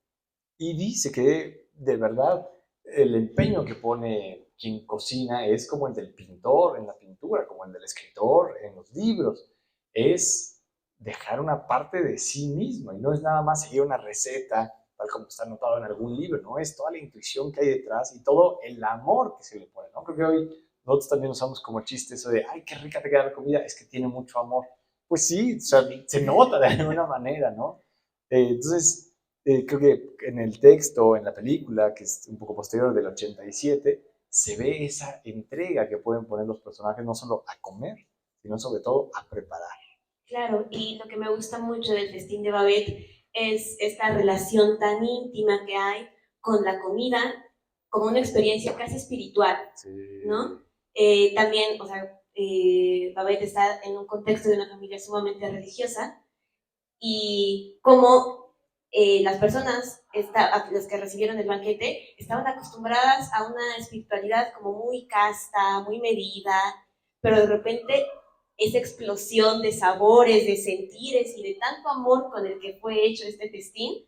y dice que de verdad el empeño que pone quien cocina es como el del pintor en la pintura, como el del escritor en los libros. Es dejar una parte de sí mismo y no es nada más seguir una receta tal como está anotado en algún libro, ¿no? Es toda la intuición que hay detrás y todo el amor que se le pone, ¿no? Creo que hoy nosotros también usamos como chiste eso de, ay, qué rica te queda la comida, es que tiene mucho amor. Pues sí, o sea, se nota de alguna manera, ¿no? Entonces, creo que en el texto, en la película, que es un poco posterior del 87, se ve esa entrega que pueden poner los personajes no solo a comer, sino sobre todo a preparar. Claro, y lo que me gusta mucho del festín de Babette es esta relación tan íntima que hay con la comida, como una experiencia casi espiritual, Sí. ¿no? También, o sea, Babette está en un contexto de una familia sumamente religiosa y como las personas, las que recibieron el banquete, estaban acostumbradas a una espiritualidad como muy casta, muy medida, pero de repente esa explosión de sabores, de sentires y de tanto amor con el que fue hecho este festín,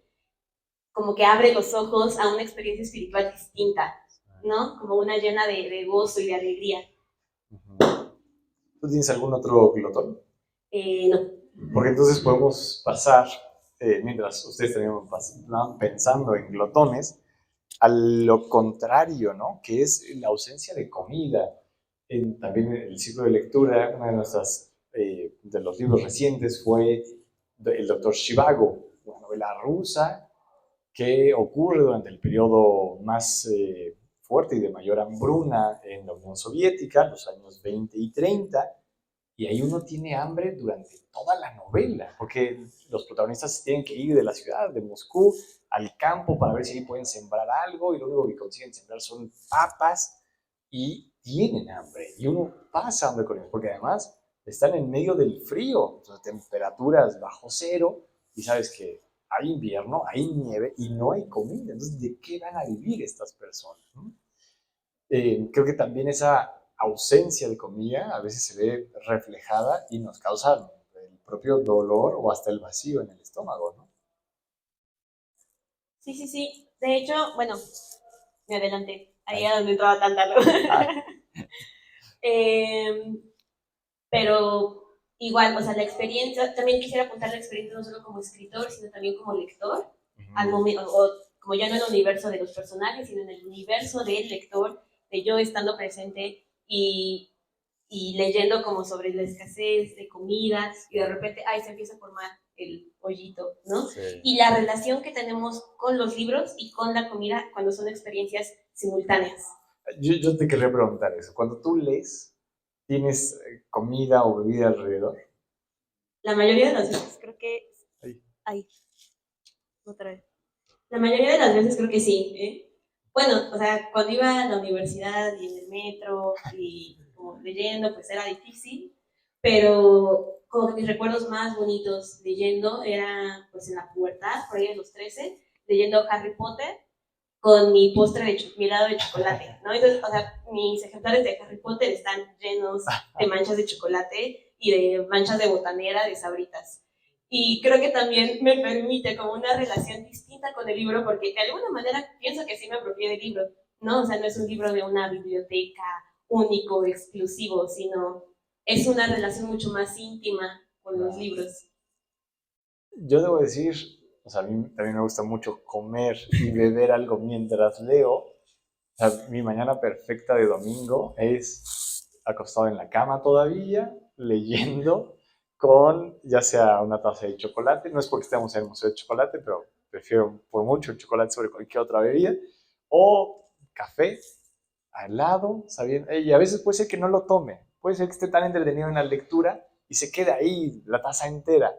como que abre los ojos a una experiencia espiritual distinta, ¿no? Como una llena de gozo y de alegría. ¿Tú tienes algún otro glotón? No. Porque entonces podemos pasar, mientras ustedes también van pensando en glotones, a lo contrario, ¿no? Que es la ausencia de comida. También el ciclo de lectura, una de nuestras, de los libros recientes fue El Doctor Zhivago, una novela rusa que ocurre durante el periodo más fuerte y de mayor hambruna en la Unión Soviética, los años 20 y 30, y ahí uno tiene hambre durante toda la novela, porque los protagonistas tienen que ir de la ciudad, de Moscú, al campo para ver si ahí pueden sembrar algo, y lo único que consiguen sembrar son papas, y tienen hambre, y uno pasa hambre con ellos, porque además están en medio del frío, temperaturas bajo cero, y sabes que hay invierno, hay nieve, y no hay comida. Entonces, ¿de qué van a vivir estas personas? ¿No? Creo que también esa ausencia de comida a veces se ve reflejada y nos causa el propio dolor o hasta el vacío en el estómago, ¿no? Sí, sí, sí. De hecho, bueno, me adelanté. Ahí era donde entraba tanta luz. Pero igual, o sea, la experiencia, también quisiera apuntar la experiencia no solo como escritor, sino también como lector, al momento, o como ya no en el universo de los personajes, sino en el universo del lector, de yo estando presente y leyendo como sobre la escasez de comida, y de repente, ay, se empieza a formar el pollito, ¿no? Sí. Y la relación que tenemos con los libros y con la comida cuando son experiencias simultáneas. Yo te quería preguntar eso. Cuando tú lees, ¿tienes comida o bebida alrededor? La mayoría de las veces creo que... Ahí. Otra vez. La mayoría de las veces creo que sí, ¿eh? Bueno, o sea, cuando iba a la universidad y en el metro y como leyendo, pues era difícil, pero como que mis recuerdos más bonitos leyendo era pues en la pubertad, por ahí a los 13, leyendo Harry Potter con mi postre de mi helado de chocolate, ¿no? Entonces, o sea, mis ejemplares de Harry Potter están llenos de manchas de chocolate y de manchas de botanera, de sabritas. Y creo que también me permite como una relación distinta con el libro, porque de alguna manera pienso que sí me apropié del libro, ¿no? O sea, no es un libro de una biblioteca único, exclusivo, sino es una relación mucho más íntima con los libros. Yo debo decir, o sea, a mí también me gusta mucho comer y beber algo mientras leo. O sea, mi mañana perfecta de domingo es acostado en la cama todavía, leyendo, con ya sea una taza de chocolate, no es porque estemos en el Museo de Chocolate, pero prefiero por mucho el chocolate sobre cualquier otra bebida, o café al lado, sabiendo, y a veces puede ser que no lo tome, puede ser que esté tan entretenido en la lectura y se quede ahí la taza entera,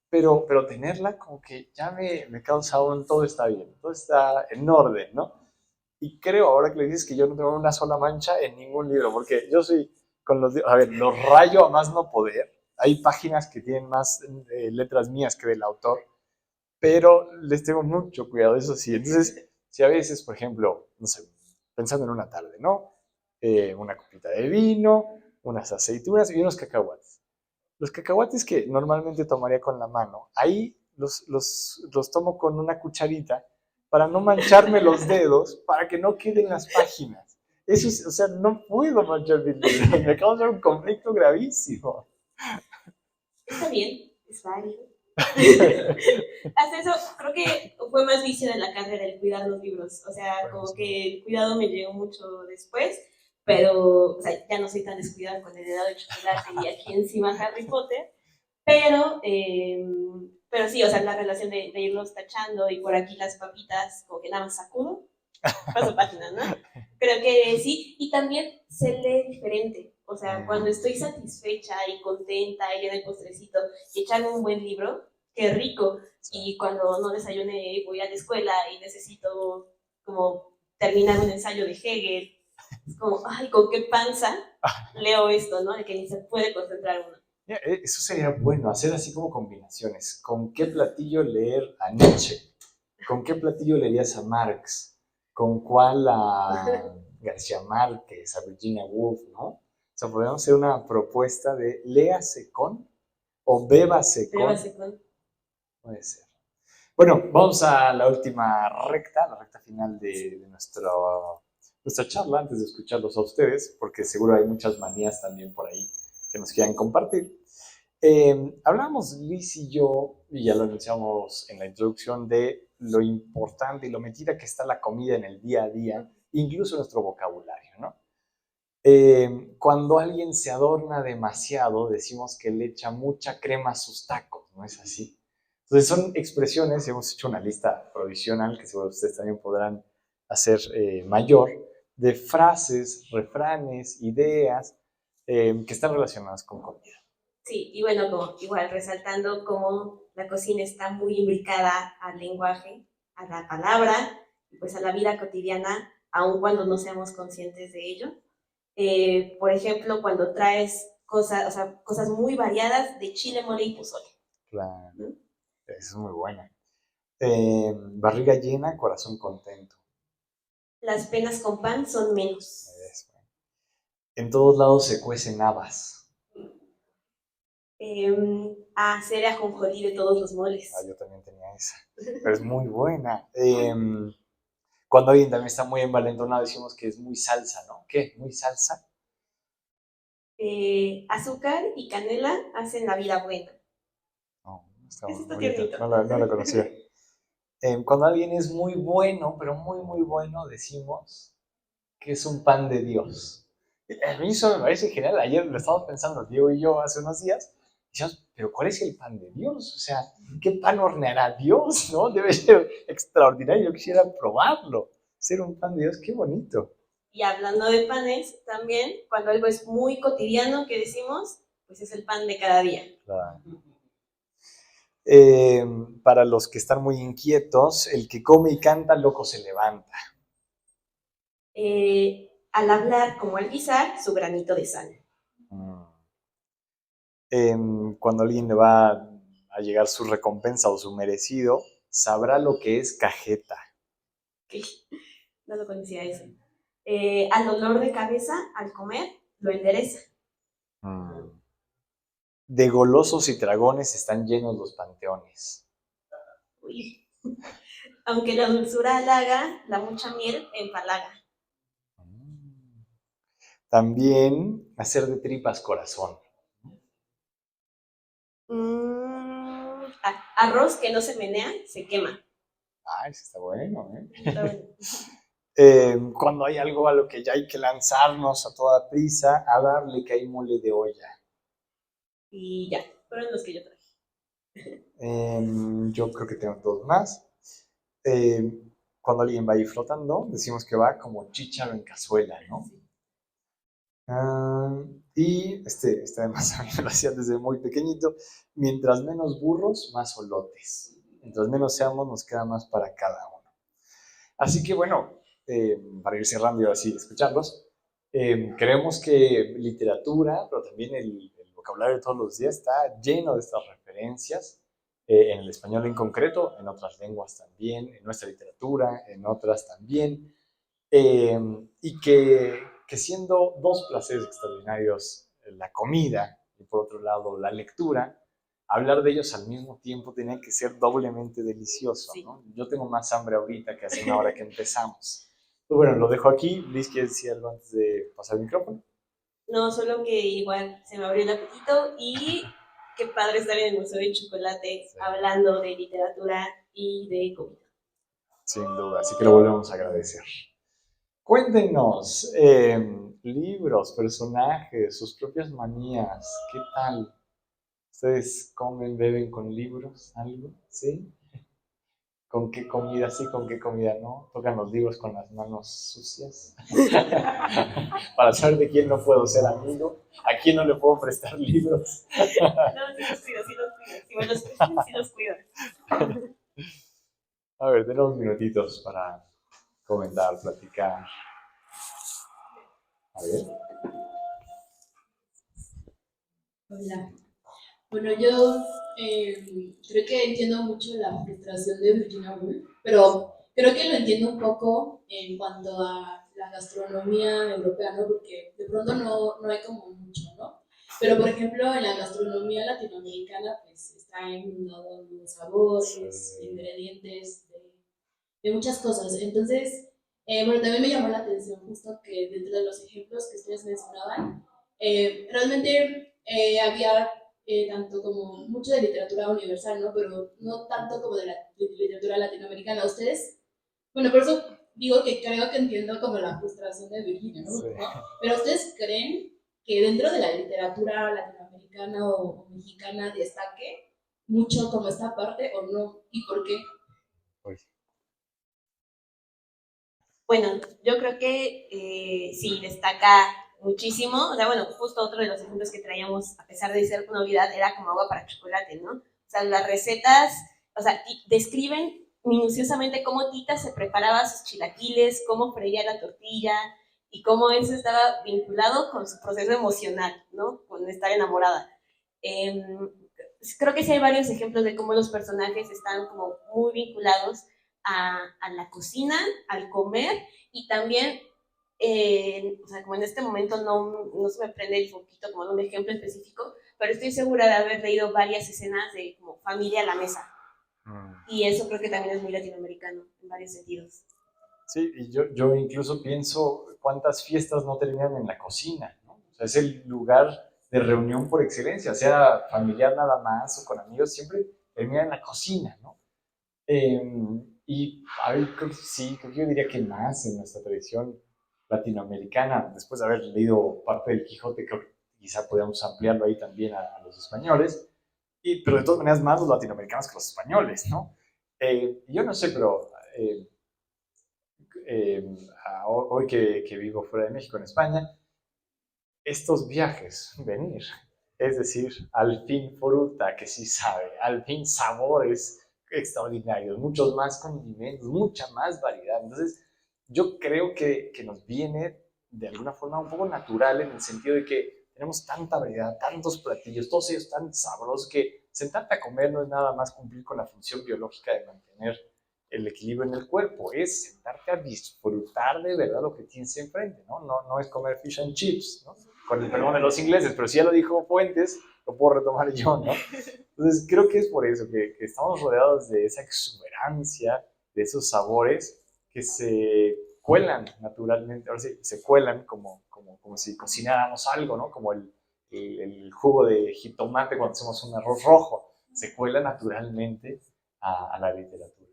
pero tenerla como que ya me causa un todo está bien, todo está en orden, ¿no? Y creo, ahora que le dices que yo no tengo una sola mancha en ningún libro, porque yo soy con los libros, a ver, los rayo a más no poder. Hay páginas que tienen más letras mías que del autor, pero les tengo mucho cuidado, eso sí. Entonces, si a veces, por ejemplo, no sé, pensando en una tarde, ¿no? Una copita de vino, unas aceitunas y unos cacahuates. Los cacahuates que normalmente tomaría con la mano, ahí los tomo con una cucharita para no mancharme los dedos, para que no queden las páginas. Eso es, o sea, no puedo manchar mis dedos, me causa un conflicto gravísimo. Está bien, es válido. Hasta eso, creo que fue más vicio de la carrera el cuidar los libros. O sea, como que el cuidado me llegó mucho después, pero o sea, ya no soy tan descuidada con el helado de chocolate y aquí encima Harry Potter. Pero sí, o sea, la relación de irlos tachando y por aquí las papitas, como que nada más sacudo, paso páginas, ¿no? Creo que sí, y también se lee diferente. O sea, cuando estoy satisfecha y contenta y llena de postrecito y echarme un buen libro, qué rico. Y cuando no desayuné, voy a la escuela y necesito como terminar un ensayo de Hegel, es como, ay, ¿con qué panza leo esto, no? De que ni se puede concentrar uno. Eso sería bueno, hacer así como combinaciones. ¿Con qué platillo leer a Nietzsche? ¿Con qué platillo leerías a Marx? ¿Con cuál a García Márquez, a Virginia Woolf, ¿no? O sea, podemos hacer una propuesta de léase con o bébase con. Bébase con. Puede ser. Bueno, vamos a la última recta, la recta final de nuestra charla, antes de escucharlos a ustedes, porque seguro hay muchas manías también por ahí que nos quieran compartir. Hablamos Liz y yo, y ya lo anunciamos en la introducción, de lo importante y lo metida que está la comida en el día a día, incluso en nuestro vocabulario, ¿no? Cuando alguien se adorna demasiado, decimos que le echa mucha crema a sus tacos, ¿no es así? Entonces son expresiones, hemos hecho una lista provisional, que seguro ustedes también podrán hacer mayor, de frases, refranes, ideas que están relacionadas con comida. Sí, y bueno, como igual resaltando cómo la cocina está muy imbricada al lenguaje, a la palabra, y pues a la vida cotidiana, aun cuando no seamos conscientes de ello. Por ejemplo, cuando traes cosas, o sea, cosas muy variadas de chile, mole y pozole. Claro, ¿No? eso es muy buena. Barriga llena, corazón contento. Las penas con pan son menos. En todos lados se cuecen habas. Hacer ajonjolí de todos los moles. Yo también tenía esa, pero es muy buena. Cuando alguien también está muy envalentonado, decimos que es muy salsa, ¿no? ¿Qué? ¿Muy salsa? Azúcar y canela hacen la vida buena. No, está Eso está bonito. tiernito. No la conocía. Cuando alguien es muy bueno, pero muy, muy bueno, decimos que es un pan de Dios. A mí eso me parece genial. Ayer lo estábamos pensando, Diego y yo, hace unos días. Decíamos, pero ¿cuál es el pan de Dios? O sea, ¿qué pan horneará Dios? ¿No? Debe ser extraordinario. Yo quisiera probarlo. Ser un pan de Dios, qué bonito. Y hablando de panes, también, cuando algo es muy cotidiano que decimos, pues es el pan de cada día. Claro. Para los que están muy inquietos, el que come y canta, loco se levanta. Al hablar como al guisar, su granito de sal. Cuando alguien le va a llegar su recompensa o su merecido, sabrá lo que es cajeta. Okay. No lo conocía eso. Al dolor de cabeza, al comer, lo endereza. De golosos y dragones están llenos los panteones. Uy. Aunque la dulzura halaga, la mucha miel empalaga. También hacer de tripas corazón. Arroz que no se menea, se quema. Ese está bueno, ¿eh? Está bueno. Cuando hay algo a lo que ya hay que lanzarnos a toda prisa, a darle que hay mole de olla. Y ya, fueron los que yo traje. Yo creo que tengo dos más. Cuando alguien va ahí flotando, decimos que va como chícharo en cazuela, ¿no? Y además a mí me lo hacían desde muy pequeñito. Mientras menos burros, más olotes. Mientras menos seamos, nos queda más para cada uno. Así que bueno, para ir cerrando y así escucharlos, creemos que literatura, pero también el vocabulario de todos los días está lleno de estas referencias, en el español en concreto, en otras lenguas también, en nuestra literatura, en otras también, y que siendo dos placeres extraordinarios, la comida y por otro lado la lectura, hablar de ellos al mismo tiempo tenía que ser doblemente delicioso, Sí. ¿no? Yo tengo más hambre ahorita que hace una hora que empezamos. Pues bueno, lo dejo aquí. Liz, ¿quieres decir algo antes de pasar el micrófono? No, solo que igual se me abrió el apetito y qué padre estar en el Museo de Chocolate sí, hablando de literatura y de comida. Sin duda, así que lo volvemos a agradecer. Cuéntenos, libros, personajes, sus propias manías, ¿qué tal? ¿Ustedes comen, beben con libros, algo? ¿Sí? ¿Con qué comida sí, con qué comida no? ¿Tocan los libros con las manos sucias? Para saber de quién no puedo ser amigo, a quién no le puedo prestar libros. No, sí los cuido, sí los cuido. Si me los prestan, sí los cuido. A ver, tenemos minutitos para comentar, platicar. A ver. Hola. Bueno, yo creo que entiendo mucho la frustración de Virginia Woolf, pero creo que lo entiendo un poco en cuanto a la gastronomía europea, ¿no? Porque de pronto no hay como mucho, ¿no? Pero, por ejemplo, en la gastronomía latinoamericana, pues está inundado de sabores, Sí. ingredientes, de muchas cosas. Entonces, bueno, también me llamó la atención justo que dentro de los ejemplos que ustedes mencionaban, realmente había tanto como mucho de literatura universal, ¿no? Pero no tanto como de la literatura latinoamericana. Ustedes, bueno, por eso digo que creo que entiendo como la frustración de Virginia, ¿no? Sí. Pero ustedes creen que dentro de la literatura latinoamericana o mexicana destaque mucho como esta parte o no, y por qué. Uy. Bueno, yo creo que sí, destaca muchísimo. O sea, bueno, justo otro de los ejemplos que traíamos, a pesar de ser una novedad, era como agua para chocolate, ¿no? O sea, las recetas, o sea, describen minuciosamente cómo Tita se preparaba sus chilaquiles, cómo freía la tortilla y cómo eso estaba vinculado con su proceso emocional, ¿no? Con estar enamorada. Eh, Creo que sí hay varios ejemplos de cómo los personajes están como muy vinculados a la cocina, al comer y también, o sea, como en este momento no se me prende el foquito como en un ejemplo específico, pero estoy segura de haber leído varias escenas de como familia a la mesa. Y eso creo que también es muy latinoamericano en varios sentidos. Sí, y yo incluso pienso cuántas fiestas no terminan en la cocina, ¿no? O sea, es el lugar de reunión por excelencia, sea familiar nada más o con amigos, siempre termina en la cocina, ¿no? Y a ver, creo que sí, creo que yo diría que más en nuestra tradición latinoamericana, después de haber leído parte del Quijote, creo que quizá podríamos ampliarlo ahí también a los españoles, pero de todas maneras más los latinoamericanos que los españoles, ¿no? Yo no sé, pero eh, hoy que vivo fuera de México, en España, estos viajes, venir, es decir, al fin fruta que sí sabe, al fin sabores extraordinarios, muchos más condimentos, mucha más variedad. Entonces, yo creo que nos viene de alguna forma un poco natural en el sentido de que tenemos tanta variedad, tantos platillos, todos ellos tan sabrosos que sentarte a comer no es nada más cumplir con la función biológica de mantener el equilibrio en el cuerpo, es sentarte a disfrutar de verdad lo que tienes enfrente, ¿no? No es comer fish and chips, ¿no? Con el perdón de los ingleses, pero si ya lo dijo Fuentes, lo puedo retomar yo, ¿no? Entonces creo que es por eso que estamos rodeados de esa exuberancia, de esos sabores que se cuelan naturalmente, ahora sí, se cuelan como si cocináramos algo, ¿no? Como el jugo de jitomate cuando hacemos un arroz rojo, se cuela naturalmente a la literatura.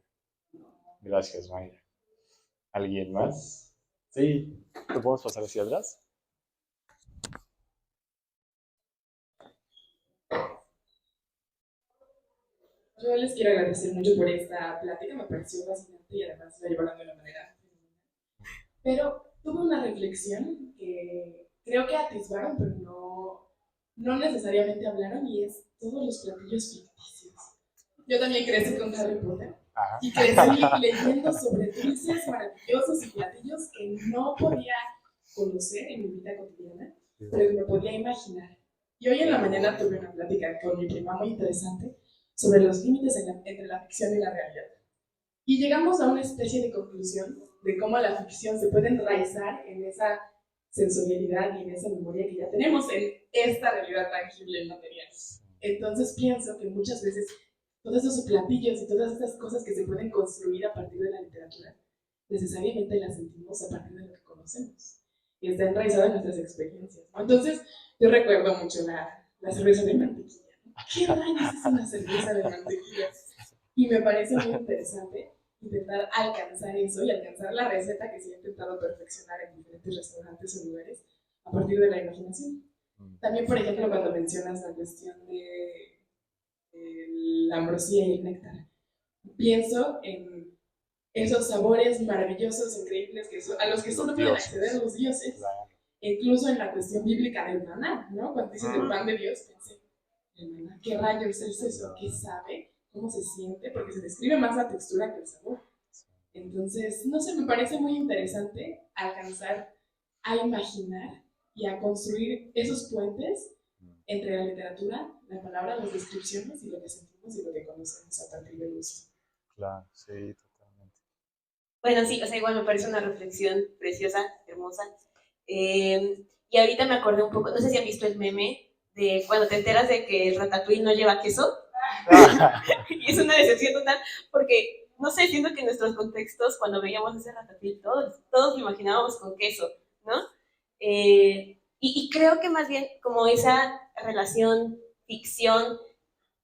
Gracias, Mayra. ¿Alguien más? Sí, ¿lo podemos pasar hacia atrás? Yo les quiero agradecer mucho por esta plática, me pareció fascinante y además la llevaron de una manera fenomenal. Pero tuve una reflexión que creo que atisbaron, pero no necesariamente hablaron, y es todos los platillos ficticios. Yo también crecí con Harry Potter Ajá. y crecí leyendo sobre dulces maravillosos y platillos que no podía conocer en mi vida cotidiana, pero que me podía imaginar. Y hoy en la mañana tuve una plática con mi prima muy interesante sobre los límites entre la ficción y la realidad. Y llegamos a una especie de conclusión de cómo la ficción se puede enraizar en esa sensorialidad y en esa memoria que ya tenemos en esta realidad tangible y material. Entonces pienso que muchas veces todos esos platillos y todas estas cosas que se pueden construir a partir de la literatura, necesariamente las sentimos a partir de lo que conocemos. Y está enraizado en nuestras experiencias, ¿no? Entonces, yo recuerdo mucho la cerveza de mantequilla. ¿Qué rayos es una cerveza de mantequilla? Y me parece muy interesante intentar alcanzar eso y alcanzar la receta que se ha intentado perfeccionar en diferentes restaurantes o lugares a partir de la imaginación. También, por ejemplo, cuando mencionas la cuestión de la ambrosía y el néctar, pienso en esos sabores maravillosos, increíbles, a los que solo pueden acceder los dioses. Claro. Incluso en la cuestión bíblica del maná, ¿no? Cuando dicen el pan de Dios, pensé, el maná, ¿qué rayos es eso? ¿Qué sabe? ¿Cómo se siente? Porque se describe más la textura que el sabor. Entonces, no sé, me parece muy interesante alcanzar a imaginar y a construir esos puentes entre la literatura, la palabra, las descripciones y lo que sentimos y lo que conocemos a partir del gusto. Claro, sí, totalmente. Bueno, sí, o sea, igual me parece una reflexión preciosa, hermosa. Y ahorita me acordé un poco, no sé si han visto el meme de cuando te enteras de que el ratatouille no lleva queso. Y es una decepción total, porque, no sé, siento que en nuestros contextos, cuando veíamos ese ratatouille, todos lo imaginábamos con queso, ¿no? Y creo que más bien como esa relación ficción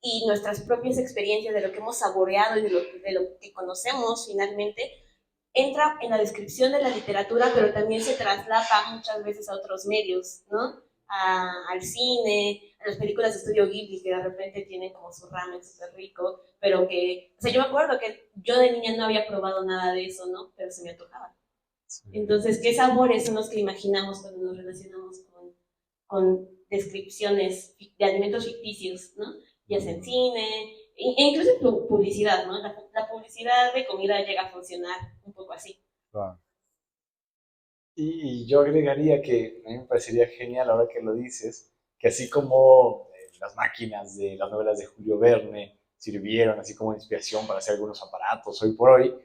y nuestras propias experiencias de lo que hemos saboreado y de lo que conocemos finalmente, entra en la descripción de la literatura, pero también se traslapa muchas veces a otros medios, ¿no? Al cine, a las películas de estudio Ghibli, que de repente tienen como su ramen súper rico, pero que, o sea, yo me acuerdo que yo de niña no había probado nada de eso, ¿no? Pero se me antojaba. Entonces, ¿qué sabores son los que imaginamos cuando nos relacionamos con descripciones de alimentos ficticios, ¿no? Ya sea en cine, e incluso en publicidad, ¿no? La publicidad de comida llega a funcionar un poco así. Wow. Y yo agregaría que a mí me parecería genial ahora que lo dices, que así como las máquinas de las novelas de Julio Verne sirvieron así como inspiración para hacer algunos aparatos hoy por hoy,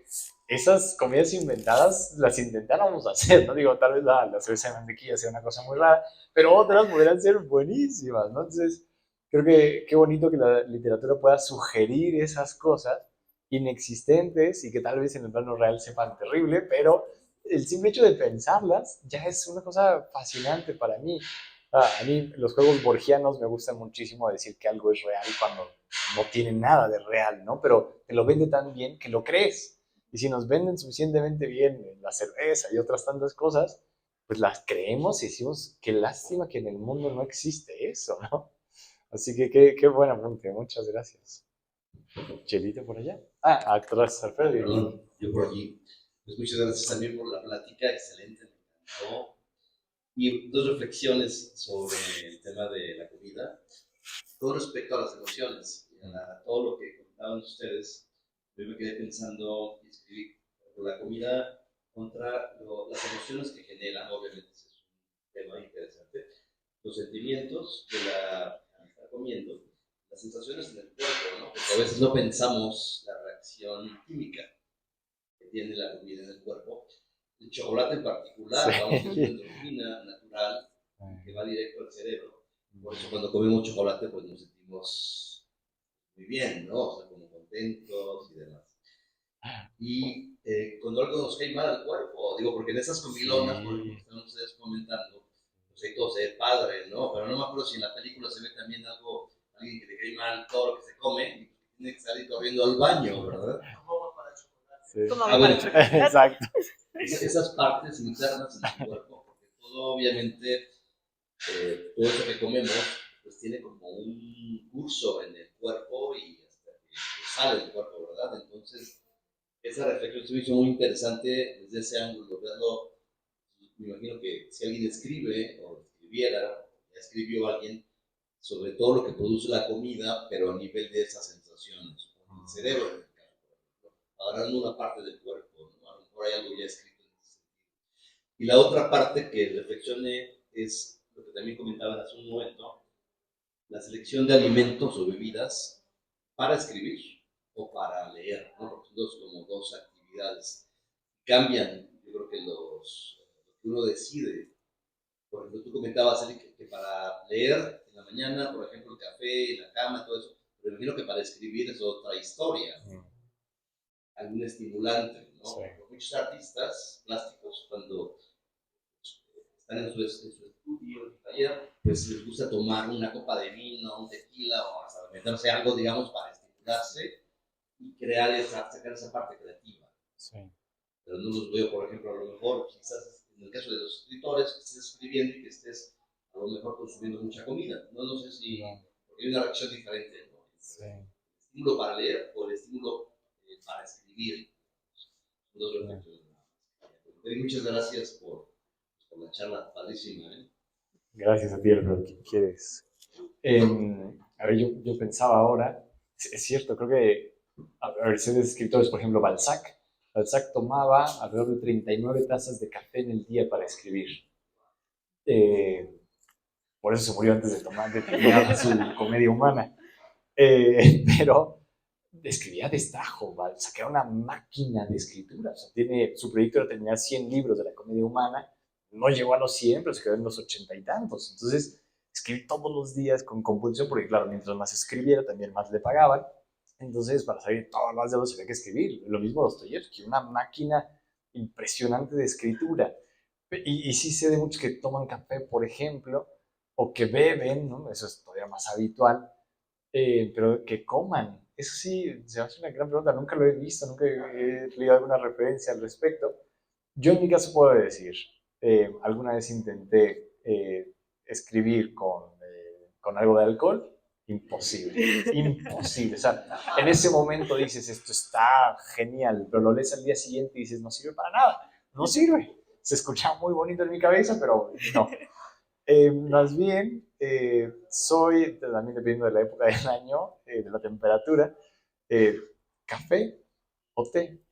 esas comidas inventadas las intentáramos hacer, ¿no? Digo, tal vez la cerveza de mantequilla sea una cosa muy rara, pero otras podrían ser buenísimas, ¿no? Entonces, creo que qué bonito que la literatura pueda sugerir esas cosas inexistentes y que tal vez en el plano real sepan terrible, pero el simple hecho de pensarlas ya es una cosa fascinante para mí. A mí los juegos borgianos me gustan muchísimo decir que algo es real cuando no tiene nada de real, ¿no? Pero te lo vende tan bien que lo crees. Y si nos venden suficientemente bien la cerveza y otras tantas cosas, pues las creemos y decimos, qué lástima que en el mundo no existe eso, ¿no? Así que qué buen apunte, muchas gracias. Chelito por allá. Atrás, Alfredo. Perdón, yo por aquí. Pues muchas gracias también por la plática, excelente, me encantó. Y dos reflexiones sobre el tema de la comida. Con respecto a las emociones, a todo lo que contaban ustedes, yo me quedé pensando y escribí por la comida contra las emociones que genera, obviamente es un tema interesante, los sentimientos de al estar comiendo, las sensaciones en el cuerpo, ¿no? Porque a veces no pensamos la reacción química que tiene la comida en el cuerpo. El chocolate en particular, sí. Vamos, es una endorfina natural que va directo al cerebro. Por eso cuando comemos chocolate, pues nos sentimos muy bien, ¿no? O sea, como contentos y demás. Y cuando algo nos cae mal al cuerpo, digo, porque en esas comilonas, por ejemplo, que están ustedes comentando, pues ahí todo se ve padre, ¿no? Pero no me acuerdo si en la película se ve también algo, alguien que le cae mal todo lo que se come y tiene que salir corriendo al baño, ¿verdad? Sí. Bueno, exacto. Esas partes internas en el cuerpo, porque todo obviamente, todo eso que comemos, pues tiene como un curso en el cuerpo y hasta que sale del cuerpo, ¿verdad? Entonces, esa reflexión se me hizo muy interesante desde ese ángulo, verlo. Me imagino que si alguien escribe o escribiera, ya escribió alguien sobre todo lo que produce la comida, pero a nivel de esas sensaciones, en el cerebro, en el caso, agarrando una parte del cuerpo, ¿no? A lo mejor hay algo ya escrito en ese sentido. Y la otra parte que reflexioné es lo que también comentaban hace un momento, la selección de alimentos o bebidas para escribir o para leer, ¿no? Porque son como dos actividades. Cambian, yo creo que lo que uno decide. Por ejemplo, tú comentabas, Eli, que para leer en la mañana, por ejemplo, el café, la cama, todo eso, pero me imagino que para escribir es otra historia, algún estimulante, ¿no? Sí. Muchos artistas plásticos, cuando están en su estudio, en su taller, pues les gusta tomar una copa de vino, un tequila, o hasta meterse algo, digamos, para estimularse y sacar esa parte creativa. Sí. Pero no los veo, por ejemplo, a lo mejor, quizás en el caso de los escritores, que estés escribiendo y que estés a lo mejor consumiendo mucha comida. No sé si porque hay una reacción diferente, ¿no? Sí. El estímulo para leer o el estímulo para escribir. Dos reflexiones. Muchas gracias por la charla padrísima. Gracias a ti, Alfredo. ¿Qué quieres? A ver, yo pensaba ahora, es cierto, creo que a ver, si eres escritores, por ejemplo, Balzac tomaba alrededor de 39 tazas de café en el día para escribir. Por eso se murió antes de terminar su comedia humana. Pero escribía a destajo, ¿vale? O sea, que era una máquina de escritura. O sea, su proyecto era terminar 100 libros de la comedia humana. No llegó a los 100, pero se quedó en los 80 y tantos. Entonces, escribí todos los días con compulsión, porque claro, mientras más escribiera, también más le pagaban. Entonces, para salir todos los días había que escribir. Lo mismo Dostoyevsky, una máquina impresionante de escritura. Y sí sé de muchos que toman café, por ejemplo, o que beben, ¿no? Eso es todavía más habitual, pero que coman. Eso sí, se hace una gran pregunta. Nunca lo he visto, nunca he leído alguna referencia al respecto. Yo en mi caso puedo decir, alguna vez intenté escribir con algo de alcohol. Imposible, imposible. O sea, en ese momento dices, esto está genial, pero lo lees al día siguiente y dices, no sirve para nada, no sirve. Se escuchaba muy bonito en mi cabeza, pero no. Más bien, soy, también dependiendo de la época del año, de la temperatura, eh, café o té.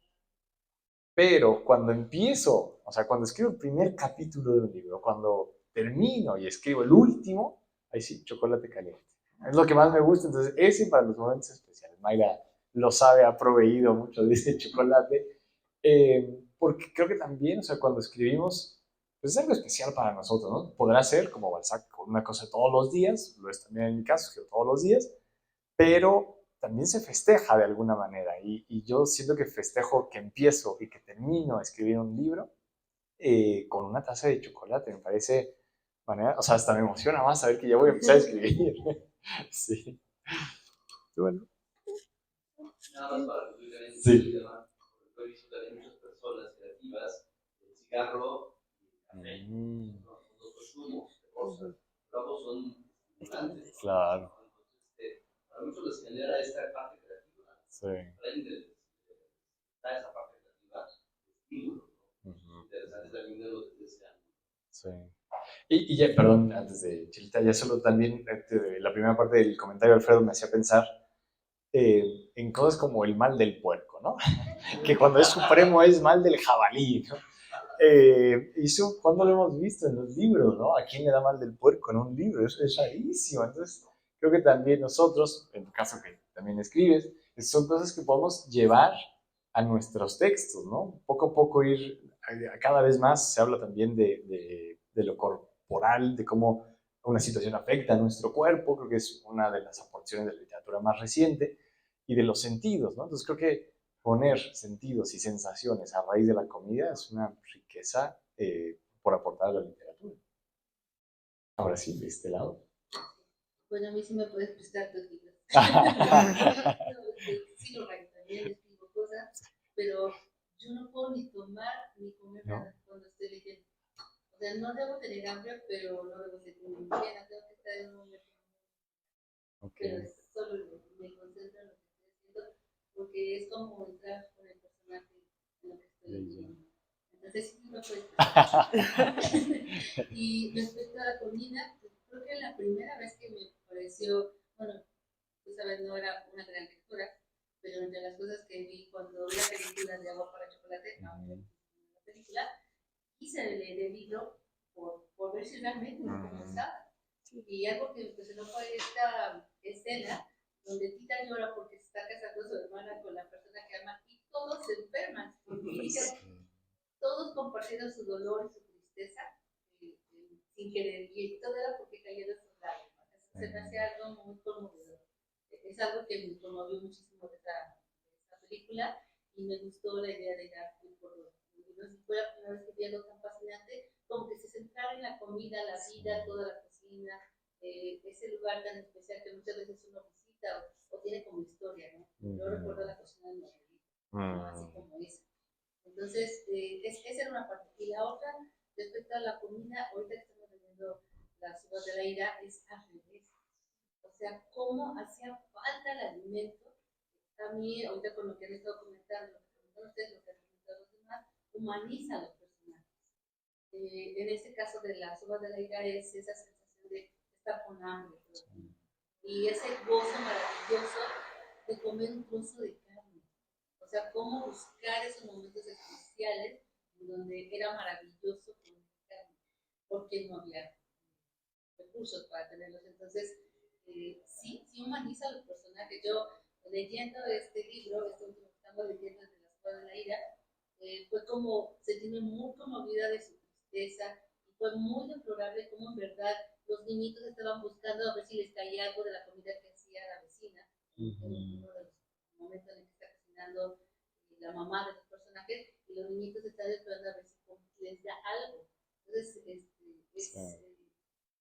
Pero cuando empiezo, o sea, cuando escribo el primer capítulo de un libro, cuando termino y escribo el último, ahí sí, chocolate caliente. Es lo que más me gusta, entonces ese para los momentos especiales. Mayra lo sabe, ha proveído mucho de ese chocolate, porque creo que también, o sea, cuando escribimos, pues es algo especial para nosotros, ¿no? Podrá ser como Balzac, con una cosa todos los días, lo es también en mi caso, que todos los días, pero también se festeja de alguna manera. Y yo siento que festejo que empiezo y que termino a escribir un libro con una taza de chocolate. Me parece, manera, o sea, hasta me emociona más saber que ya voy a empezar a escribir. Sí. Bueno. Nada más para concluir en este Sí. tema, he visto que hay muchas personas creativas, el cigarro y el café, ¿no? Son dos consumos de cosas, pero ambos son estimulantes, ¿no? Claro. Entonces, para muchos les genera esta parte creativa, Sí. aprende, da esa parte creativa, estímulo, ¿no? Interesante también de lo que desean. Sí. Y ya, perdón, antes de Chilita, ya solo también la primera parte del comentario de Alfredo me hacía pensar en cosas como el mal del puerco, ¿no? Que cuando es supremo es mal del jabalí, ¿no? Y eso, ¿cuándo lo hemos visto en los libros, no? ¿A quién le da mal del puerco en un libro? Eso es rarísimo. Entonces, creo que también nosotros, en tu caso que también escribes, son cosas que podemos llevar a nuestros textos, ¿no? Poco a poco ir, cada vez más se habla también de lo corporal, de cómo una situación afecta a nuestro cuerpo, creo que es una de las aportaciones de la literatura más reciente, y de los sentidos, ¿no? Entonces creo que poner sentidos y sensaciones a raíz de la comida es una riqueza por aportar a la literatura. Ahora sí, de este lado. Bueno, a mí sí me puedes prestar tus libros. Sí, lo hago también, escribo cosas, pero yo no puedo ni tomar ni comer nada cuando estoy leyendo. O sea, no debo tener hambre, pero no debo sentirme llena, tengo que estar en un momento. Pero solo me concentro en lo que estoy haciendo, porque es como entrar con el personaje en lo que estoy leyendo. Entonces, sí, no puedes prestar. Y respecto a la comida, creo que la primera vez que me pareció, bueno, tú sabes, no era una gran lectura, pero entre las cosas que vi cuando vi la película de Agua para Chocolate, la película, quise leer el libro por ver si realmente me comenzaba. Y algo que me impresionó fue esta escena donde Tita llora porque se está casando su hermana con la persona que ama y todos se enferman. Y todos compartieron su dolor y su tristeza sin querer, y todo era porque cayeron sus lágrimas. Se me hace algo muy conmovedor. Es algo que me conmovió muchísimo de esta película y me gustó la idea de Garfield por los libros. Y fue la primera vez que vi algo tan fascinante como que se centrara en la comida, la vida, toda la cocina, ese lugar tan especial que muchas veces uno visita o tiene como historia, ¿no? Yo recuerdo la cocina de mi abuelita, así como esa. Entonces, esa era una parte. Y la otra, respecto a la comida, ahorita que estamos leyendo Las uvas de la ira, es al revés. O sea, cómo hacía falta el alimento. A mí, ahorita con lo que han estado comentando, lo que comentan ustedes, lo que han comentado los demás, humaniza a los personajes. En este caso de Las uvas de la ira es esa sensación de estar con hambre. Y ese gozo maravilloso de comer un trozo de carne. O sea, cómo buscar esos momentos especiales donde era maravilloso comer carne, porque no había recursos para tenerlos. Entonces, sí humaniza a los personajes. Yo leyendo este libro, este último que estamos leyendo de la Escuela de la Ira, fue como sentirme muy conmovida de su tristeza, y fue muy deplorable cómo en verdad los niñitos estaban buscando a ver si les caía algo de la comida que hacía la vecina, en uno de los momentos en el que está cocinando la mamá de los personajes, y los niñitos están esperando a ver si les da algo. Entonces, es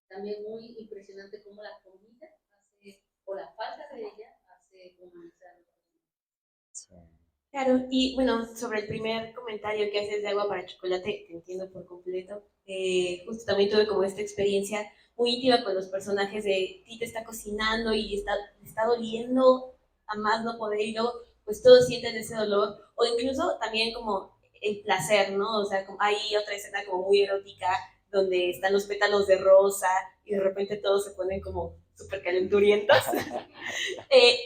también muy impresionante cómo la comida hace, o la falta de ella, hace humanizar a los personajes. Claro, y bueno, sobre el primer comentario que haces de agua para chocolate, te entiendo por completo. Justo también tuve como esta experiencia muy íntima con los personajes de Tita está cocinando y está doliendo a más no poder, y luego pues todos sienten ese dolor, o incluso también como el placer, ¿no? O sea, como, hay otra escena como muy erótica donde están los pétalos de rosa y de repente todos se ponen como súper calenturientos.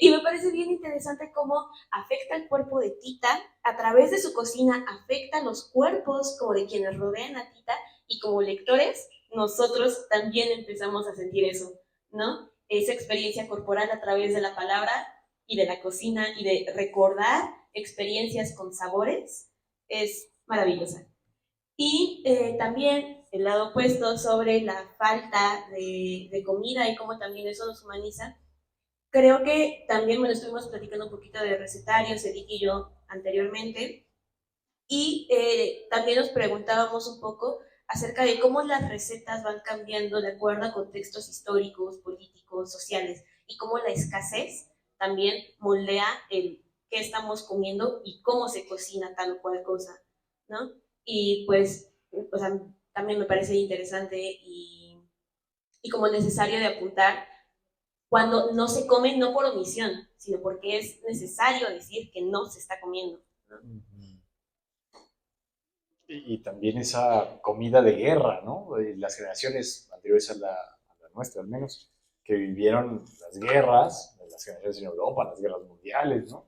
Y me parece bien interesante cómo afecta el cuerpo de Tita, a través de su cocina afecta los cuerpos como de quienes rodean a Tita, y como lectores nosotros también empezamos a sentir eso, ¿no? Esa experiencia corporal a través de la palabra y de la cocina y de recordar experiencias con sabores es maravillosa. Y también el lado opuesto sobre la falta de comida y cómo también eso nos humaniza. Creo que también me lo estuvimos platicando un poquito de recetarios, Edith y yo, anteriormente, y también nos preguntábamos un poco acerca de cómo las recetas van cambiando de acuerdo a contextos históricos, políticos, sociales, y cómo la escasez también moldea el qué estamos comiendo y cómo se cocina tal o cual cosa, ¿no? Y pues, o sea, también me parece interesante y como necesario de apuntar cuando no se come, no por omisión, sino porque es necesario decir que no se está comiendo, ¿no? Y también esa comida de guerra, ¿no? Las generaciones anteriores a la nuestra, al menos, que vivieron las guerras, las generaciones en Europa, las guerras mundiales, ¿no?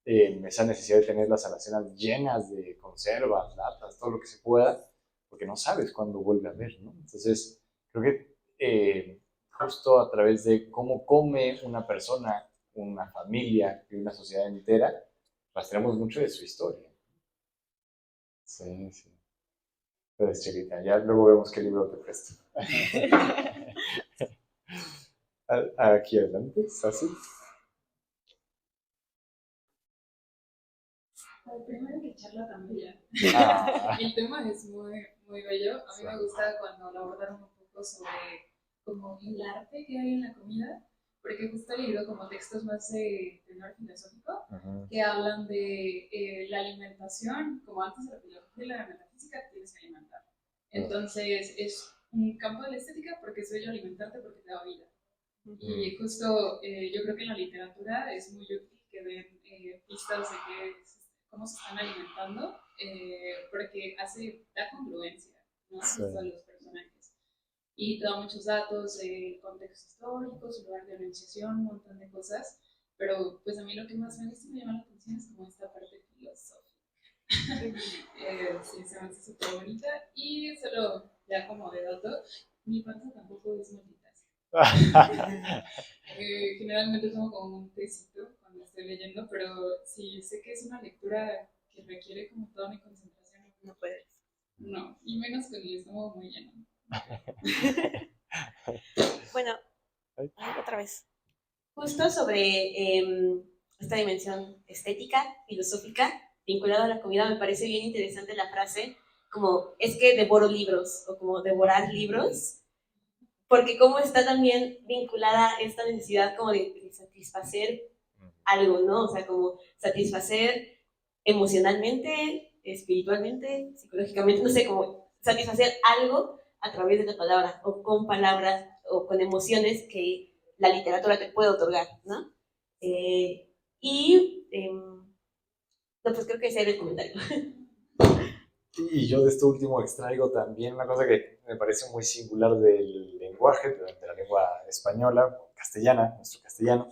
Esa necesidad de tener las alacenas llenas de conservas, latas, todo lo que se pueda, porque no sabes cuándo vuelve a ver, ¿no? Entonces, creo que justo a través de cómo come una persona, una familia y una sociedad entera, rastreamos mucho de su historia. Sí, sí. Pues, Chilita, ya luego vemos qué libro te presto. Aquí adelante, Sassy. Primero que charla tan bella. Ah. El tema es muy, muy bello. A mí me gusta cuando lo abordaron un poco sobre como el arte que hay en la comida, porque justo he leído como textos más de tenor filosófico que hablan de la alimentación, como antes de la filosofía y la metafísica, te tienes que alimentar. Entonces es un campo de la estética porque es bello alimentarte porque te da vida. Y justo yo creo que en la literatura es muy útil que den pistas de cómo se están alimentando, porque da congruencia, ¿no? Sí. A los personajes. Y te da muchos datos, contexto histórico, su lugar de organización, un montón de cosas. Pero pues a mí lo que más me gusta y me llama la atención es como esta parte filosófica. Sí, se me hace súper bonita. Y solo ya como de dato, mi panza tampoco es multitasking. Generalmente tomo como un tecito cuando estoy leyendo, pero sí sé que es una lectura que requiere como toda mi concentración. No puedes. No, y menos con el estómago muy lleno. Bueno, otra vez. Justo sobre esta dimensión estética, filosófica, vinculada a la comida, me parece bien interesante la frase, como es que devoro libros, o como devorar libros, porque cómo está también vinculada esta necesidad como de satisfacer algo, ¿no? O sea, como satisfacer emocionalmente, espiritualmente, psicológicamente, no sé, como satisfacer algo a través de la palabra, o con palabras, o con emociones que la literatura te puede otorgar, ¿no? No, pues creo que ese era el comentario. Y yo de esto último extraigo también una cosa que me parece muy singular del lenguaje, de la lengua española, castellana, nuestro castellano,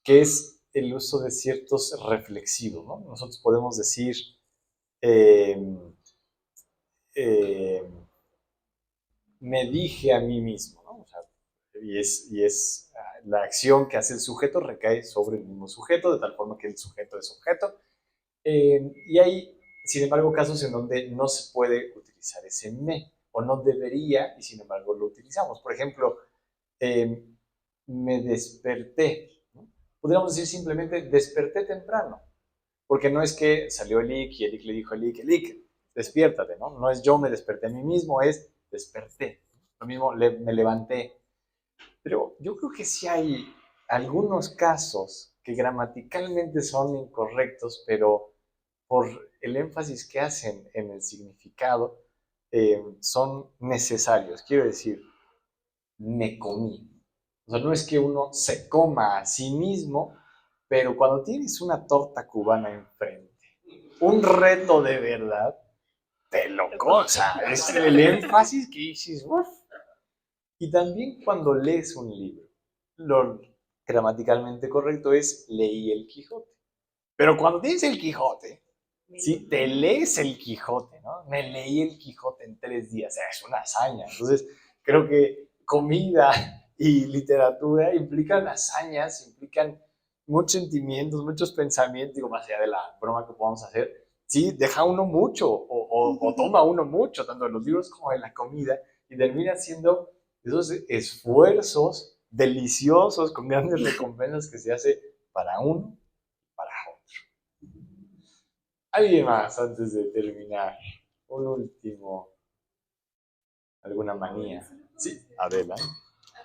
que es el uso de ciertos reflexivos, ¿no? Nosotros podemos decir, eh, me dije a mí mismo, ¿no? O sea, y es la acción que hace el sujeto recae sobre el mismo sujeto, de tal forma que el sujeto es objeto. Y hay, sin embargo, casos en donde no se puede utilizar ese me, o no debería, y sin embargo lo utilizamos. Por ejemplo, me desperté, ¿no? Podríamos decir simplemente desperté temprano, porque no es que salió Elic y Elic le dijo a Elic, despiértate, ¿no? No es yo me desperté a mí mismo, es desperté. Lo mismo, me levanté. Pero yo creo que sí hay algunos casos que gramaticalmente son incorrectos, pero por el énfasis que hacen en el significado, son necesarios. Quiero decir, me comí. O sea, no es que uno se coma a sí mismo, pero cuando tienes una torta cubana enfrente, un reto de verdad, te lo cosa. Es el énfasis que dices, uff. Y también cuando lees un libro, lo gramaticalmente correcto es leí el Quijote. Pero cuando tienes el Quijote, si te lees el Quijote, ¿no? Me leí el Quijote en 3 días, es una hazaña. Entonces, creo que comida y literatura implican hazañas, implican muchos sentimientos, muchos pensamientos, digo, más allá de la broma que podamos hacer. Sí, deja uno mucho o toma uno mucho, tanto en los libros como en la comida, y termina siendo esos esfuerzos deliciosos con grandes recompensas que se hace para uno, para otro. ¿Alguien más antes de terminar? Un último, alguna manía. Sí, Adela.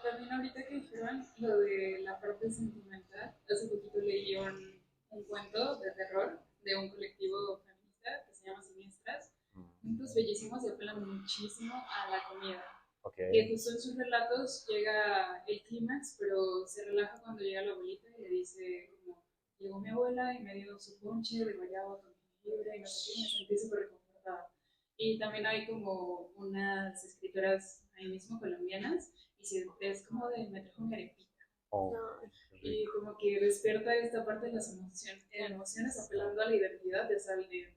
También ahorita que dijeron lo de la parte sentimental, hace poquito leí un cuento de terror de un colectivo feminista que se llama Siniestras. Cuentos bellísimos y apelan muchísimo a la comida. Okay. Que justo en sus relatos llega el clímax, pero se relaja cuando llega la abuelita y le dice como, llegó mi abuela y me dio su ponche de guayaba con jengibre y no sé qué, me sentí súper reconfortada. Y también hay como unas escritoras ahí mismo colombianas y es como de me trajo mi arepita. Oh, y como que despierta esta parte de las emociones apelando a la identidad, ya sea la identidad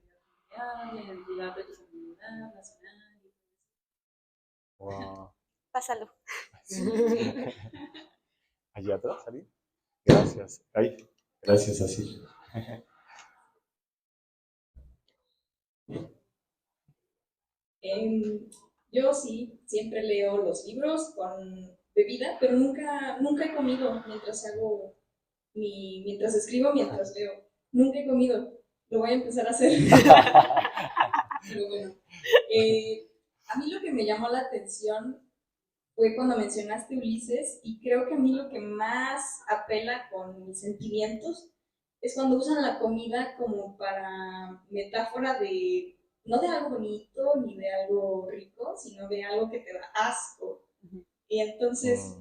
familiar, la identidad de tu comunidad, nacional. wow. Pásalo. Allá atrás, ¿salí? Gracias. Ay, gracias, así. Yo sí, siempre leo los libros con bebida, pero nunca he comido mientras mientras escribo, mientras leo. Nunca he comido. Lo voy a empezar a hacer. Pero bueno, a mí lo que me llamó la atención fue cuando mencionaste Ulises, y creo que a mí lo que más apela con mis sentimientos es cuando usan la comida como para metáfora de, no de algo bonito ni de algo rico, sino de algo que te da asco. Y entonces,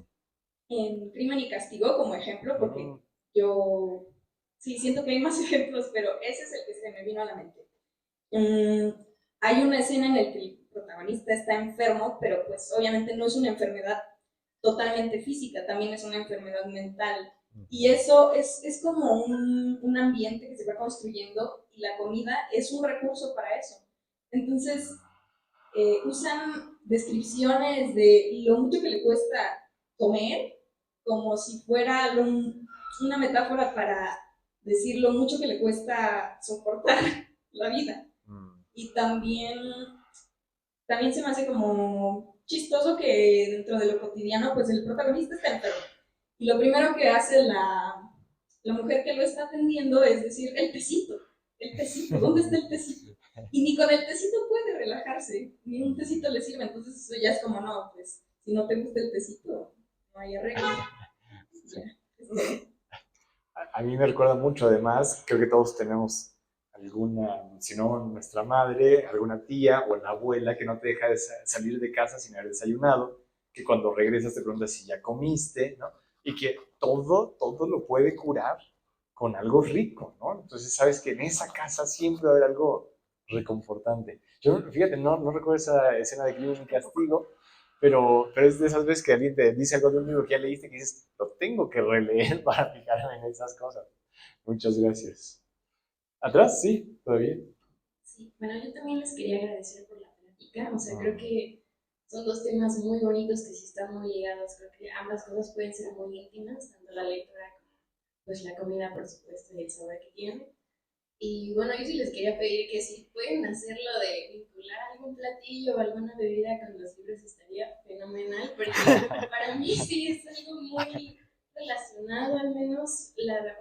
en Crimen y Castigo, como ejemplo, porque yo sí siento que hay más ejemplos, pero ese es el que se me vino a la mente. Hay una escena en la que el protagonista está enfermo, pero pues obviamente no es una enfermedad totalmente física, también es una enfermedad mental. Y eso es como un ambiente que se va construyendo y la comida es un recurso para eso. Entonces, usan descripciones de lo mucho que le cuesta comer como si fuera una metáfora para decir lo mucho que le cuesta soportar la vida. Y también se me hace como chistoso que dentro de lo cotidiano, pues el protagonista está enfermo. Y lo primero que hace la mujer que lo está atendiendo es decir, el tecito, ¿dónde está el tecito? Y ni con el tecito puede relajarse, ni un tecito le sirve, entonces eso ya es como, no, pues, si no te gusta el tecito, no hay arreglo. A mí me recuerda mucho, además, creo que todos tenemos alguna, si no nuestra madre, alguna tía o la abuela que no te deja de salir de casa sin haber desayunado, que cuando regresas te pregunta si ya comiste, ¿no? Y que todo lo puede curar con algo rico, ¿no? Entonces sabes que en esa casa siempre va a haber algo reconfortante. Yo, fíjate, no recuerdo esa escena de Crimen y Castigo, pero es de esas veces que alguien te dice algo de un libro que ya leíste que dices, lo tengo que releer para fijarme en esas cosas. Muchas gracias. ¿Atrás? Sí, todavía. Sí, bueno, yo también les quería agradecer por la plática, o sea, creo que son dos temas muy bonitos que sí están muy ligados. Creo que ambas cosas pueden ser muy íntimas, tanto la lectura como pues la comida, por supuesto, y el sabor que tiene. Y bueno, yo sí les quería pedir que si pueden hacerlo de vincular algún platillo o alguna bebida con los libros estaría fenomenal, porque para mí sí es algo muy relacionado, al menos,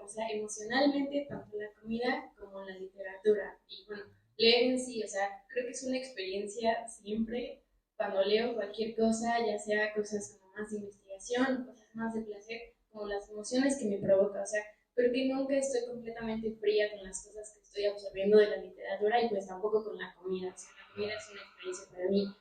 o sea, emocionalmente, tanto la comida como la literatura. Y bueno, leer en sí, o sea, creo que es una experiencia siempre, cuando leo cualquier cosa, ya sea cosas como más de investigación, cosas más de placer, como las emociones que me provoca, o sea, creo que nunca estoy completamente fría con las cosas que estoy absorbiendo de la literatura y pues tampoco con la comida. O sea, la comida es una experiencia para mí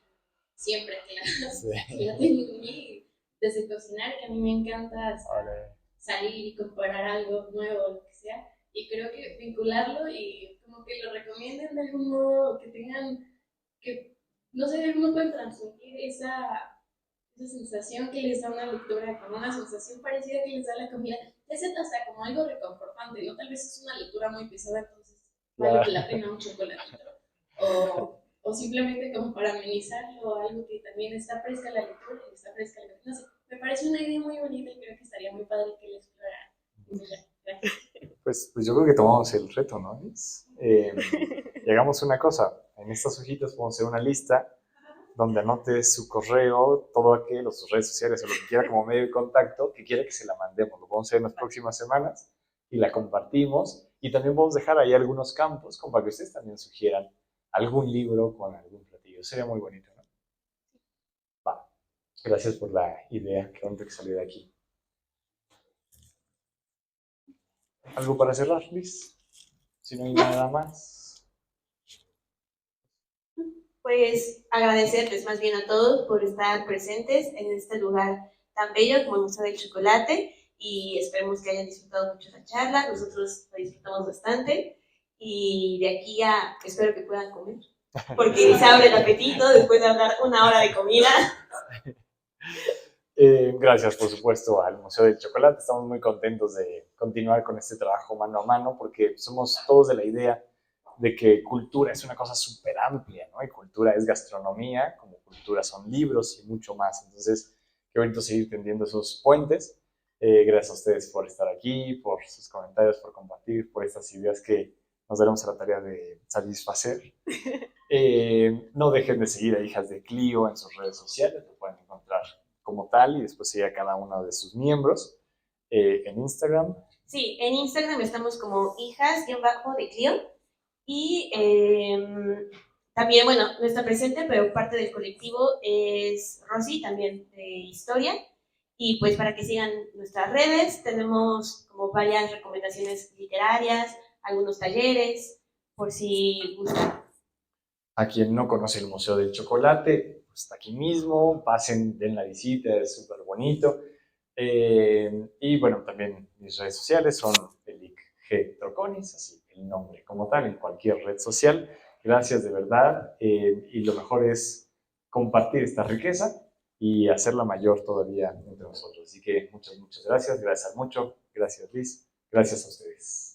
siempre que la tengo conmigo. Desde cocinar, que a mí me encanta, hasta salir y comparar algo nuevo, lo que sea. Y creo que vincularlo y como que lo recomienden de algún modo, que tengan, que no sé, uno puede transmitir esa sensación que les da una lectura, con una sensación parecida que les da la comida, es hasta como algo reconfortante, ¿no? Tal vez es una lectura muy pesada, entonces vale la pena un chocolatito. O simplemente como para amenizarlo, algo que también está fresca la lectura y está fresca la comida. No sé, me parece una idea muy bonita y creo que estaría muy padre que la exploraran. Gracias. Pues yo creo que tomamos el reto, ¿no, Liz? Y hagamos una cosa, en estas hojitas vamos a hacer una lista donde anote su correo, todo aquello, sus redes sociales o lo que quiera como medio de contacto, que quiera que se la mandemos. Lo vamos a hacer en las próximas semanas y la compartimos. Y también vamos a dejar ahí algunos campos como para que ustedes también sugieran algún libro con algún platillo. Sería muy bonito, ¿no? Va. Gracias por la idea, qué bonito que salió de aquí. ¿Algo para cerrar, Liz? Si no hay nada más. Pues agradecerles más bien a todos por estar presentes en este lugar tan bello como el Museo del Chocolate y esperemos que hayan disfrutado mucho la charla. Nosotros la disfrutamos bastante y de aquí a espero que puedan comer porque se abre el apetito después de hablar una hora de comida. Gracias, por supuesto, al Museo del Chocolate. Estamos muy contentos de continuar con este trabajo mano a mano porque somos todos de la idea de que cultura es una cosa súper amplia, ¿no? Y cultura es gastronomía, como cultura son libros y mucho más. Entonces, qué bonito seguir tendiendo esos puentes. Gracias a ustedes por estar aquí, por sus comentarios, por compartir, por estas ideas que nos daremos a la tarea de satisfacer. No dejen de seguir a Hijas de Clio en sus redes sociales, lo pueden encontrar como tal y después seguir a cada uno de sus miembros en Instagram. Sí, en Instagram estamos como hijas-de Clio y también, bueno, no está presente, pero parte del colectivo es Rosy, también de historia. Y pues para que sigan nuestras redes, tenemos como varias recomendaciones literarias, algunos talleres, por si gustan. A quien no conoce el Museo del Chocolate, pues está aquí mismo, pasen, den la visita, es súper bonito. Y bueno, también mis redes sociales son Felic G. Troconis, así el nombre como tal, en cualquier red social. Gracias de verdad. Y lo mejor es compartir esta riqueza y hacerla mayor todavía entre nosotros. Así que muchas gracias. Gracias mucho. Gracias, Liz. Gracias a ustedes.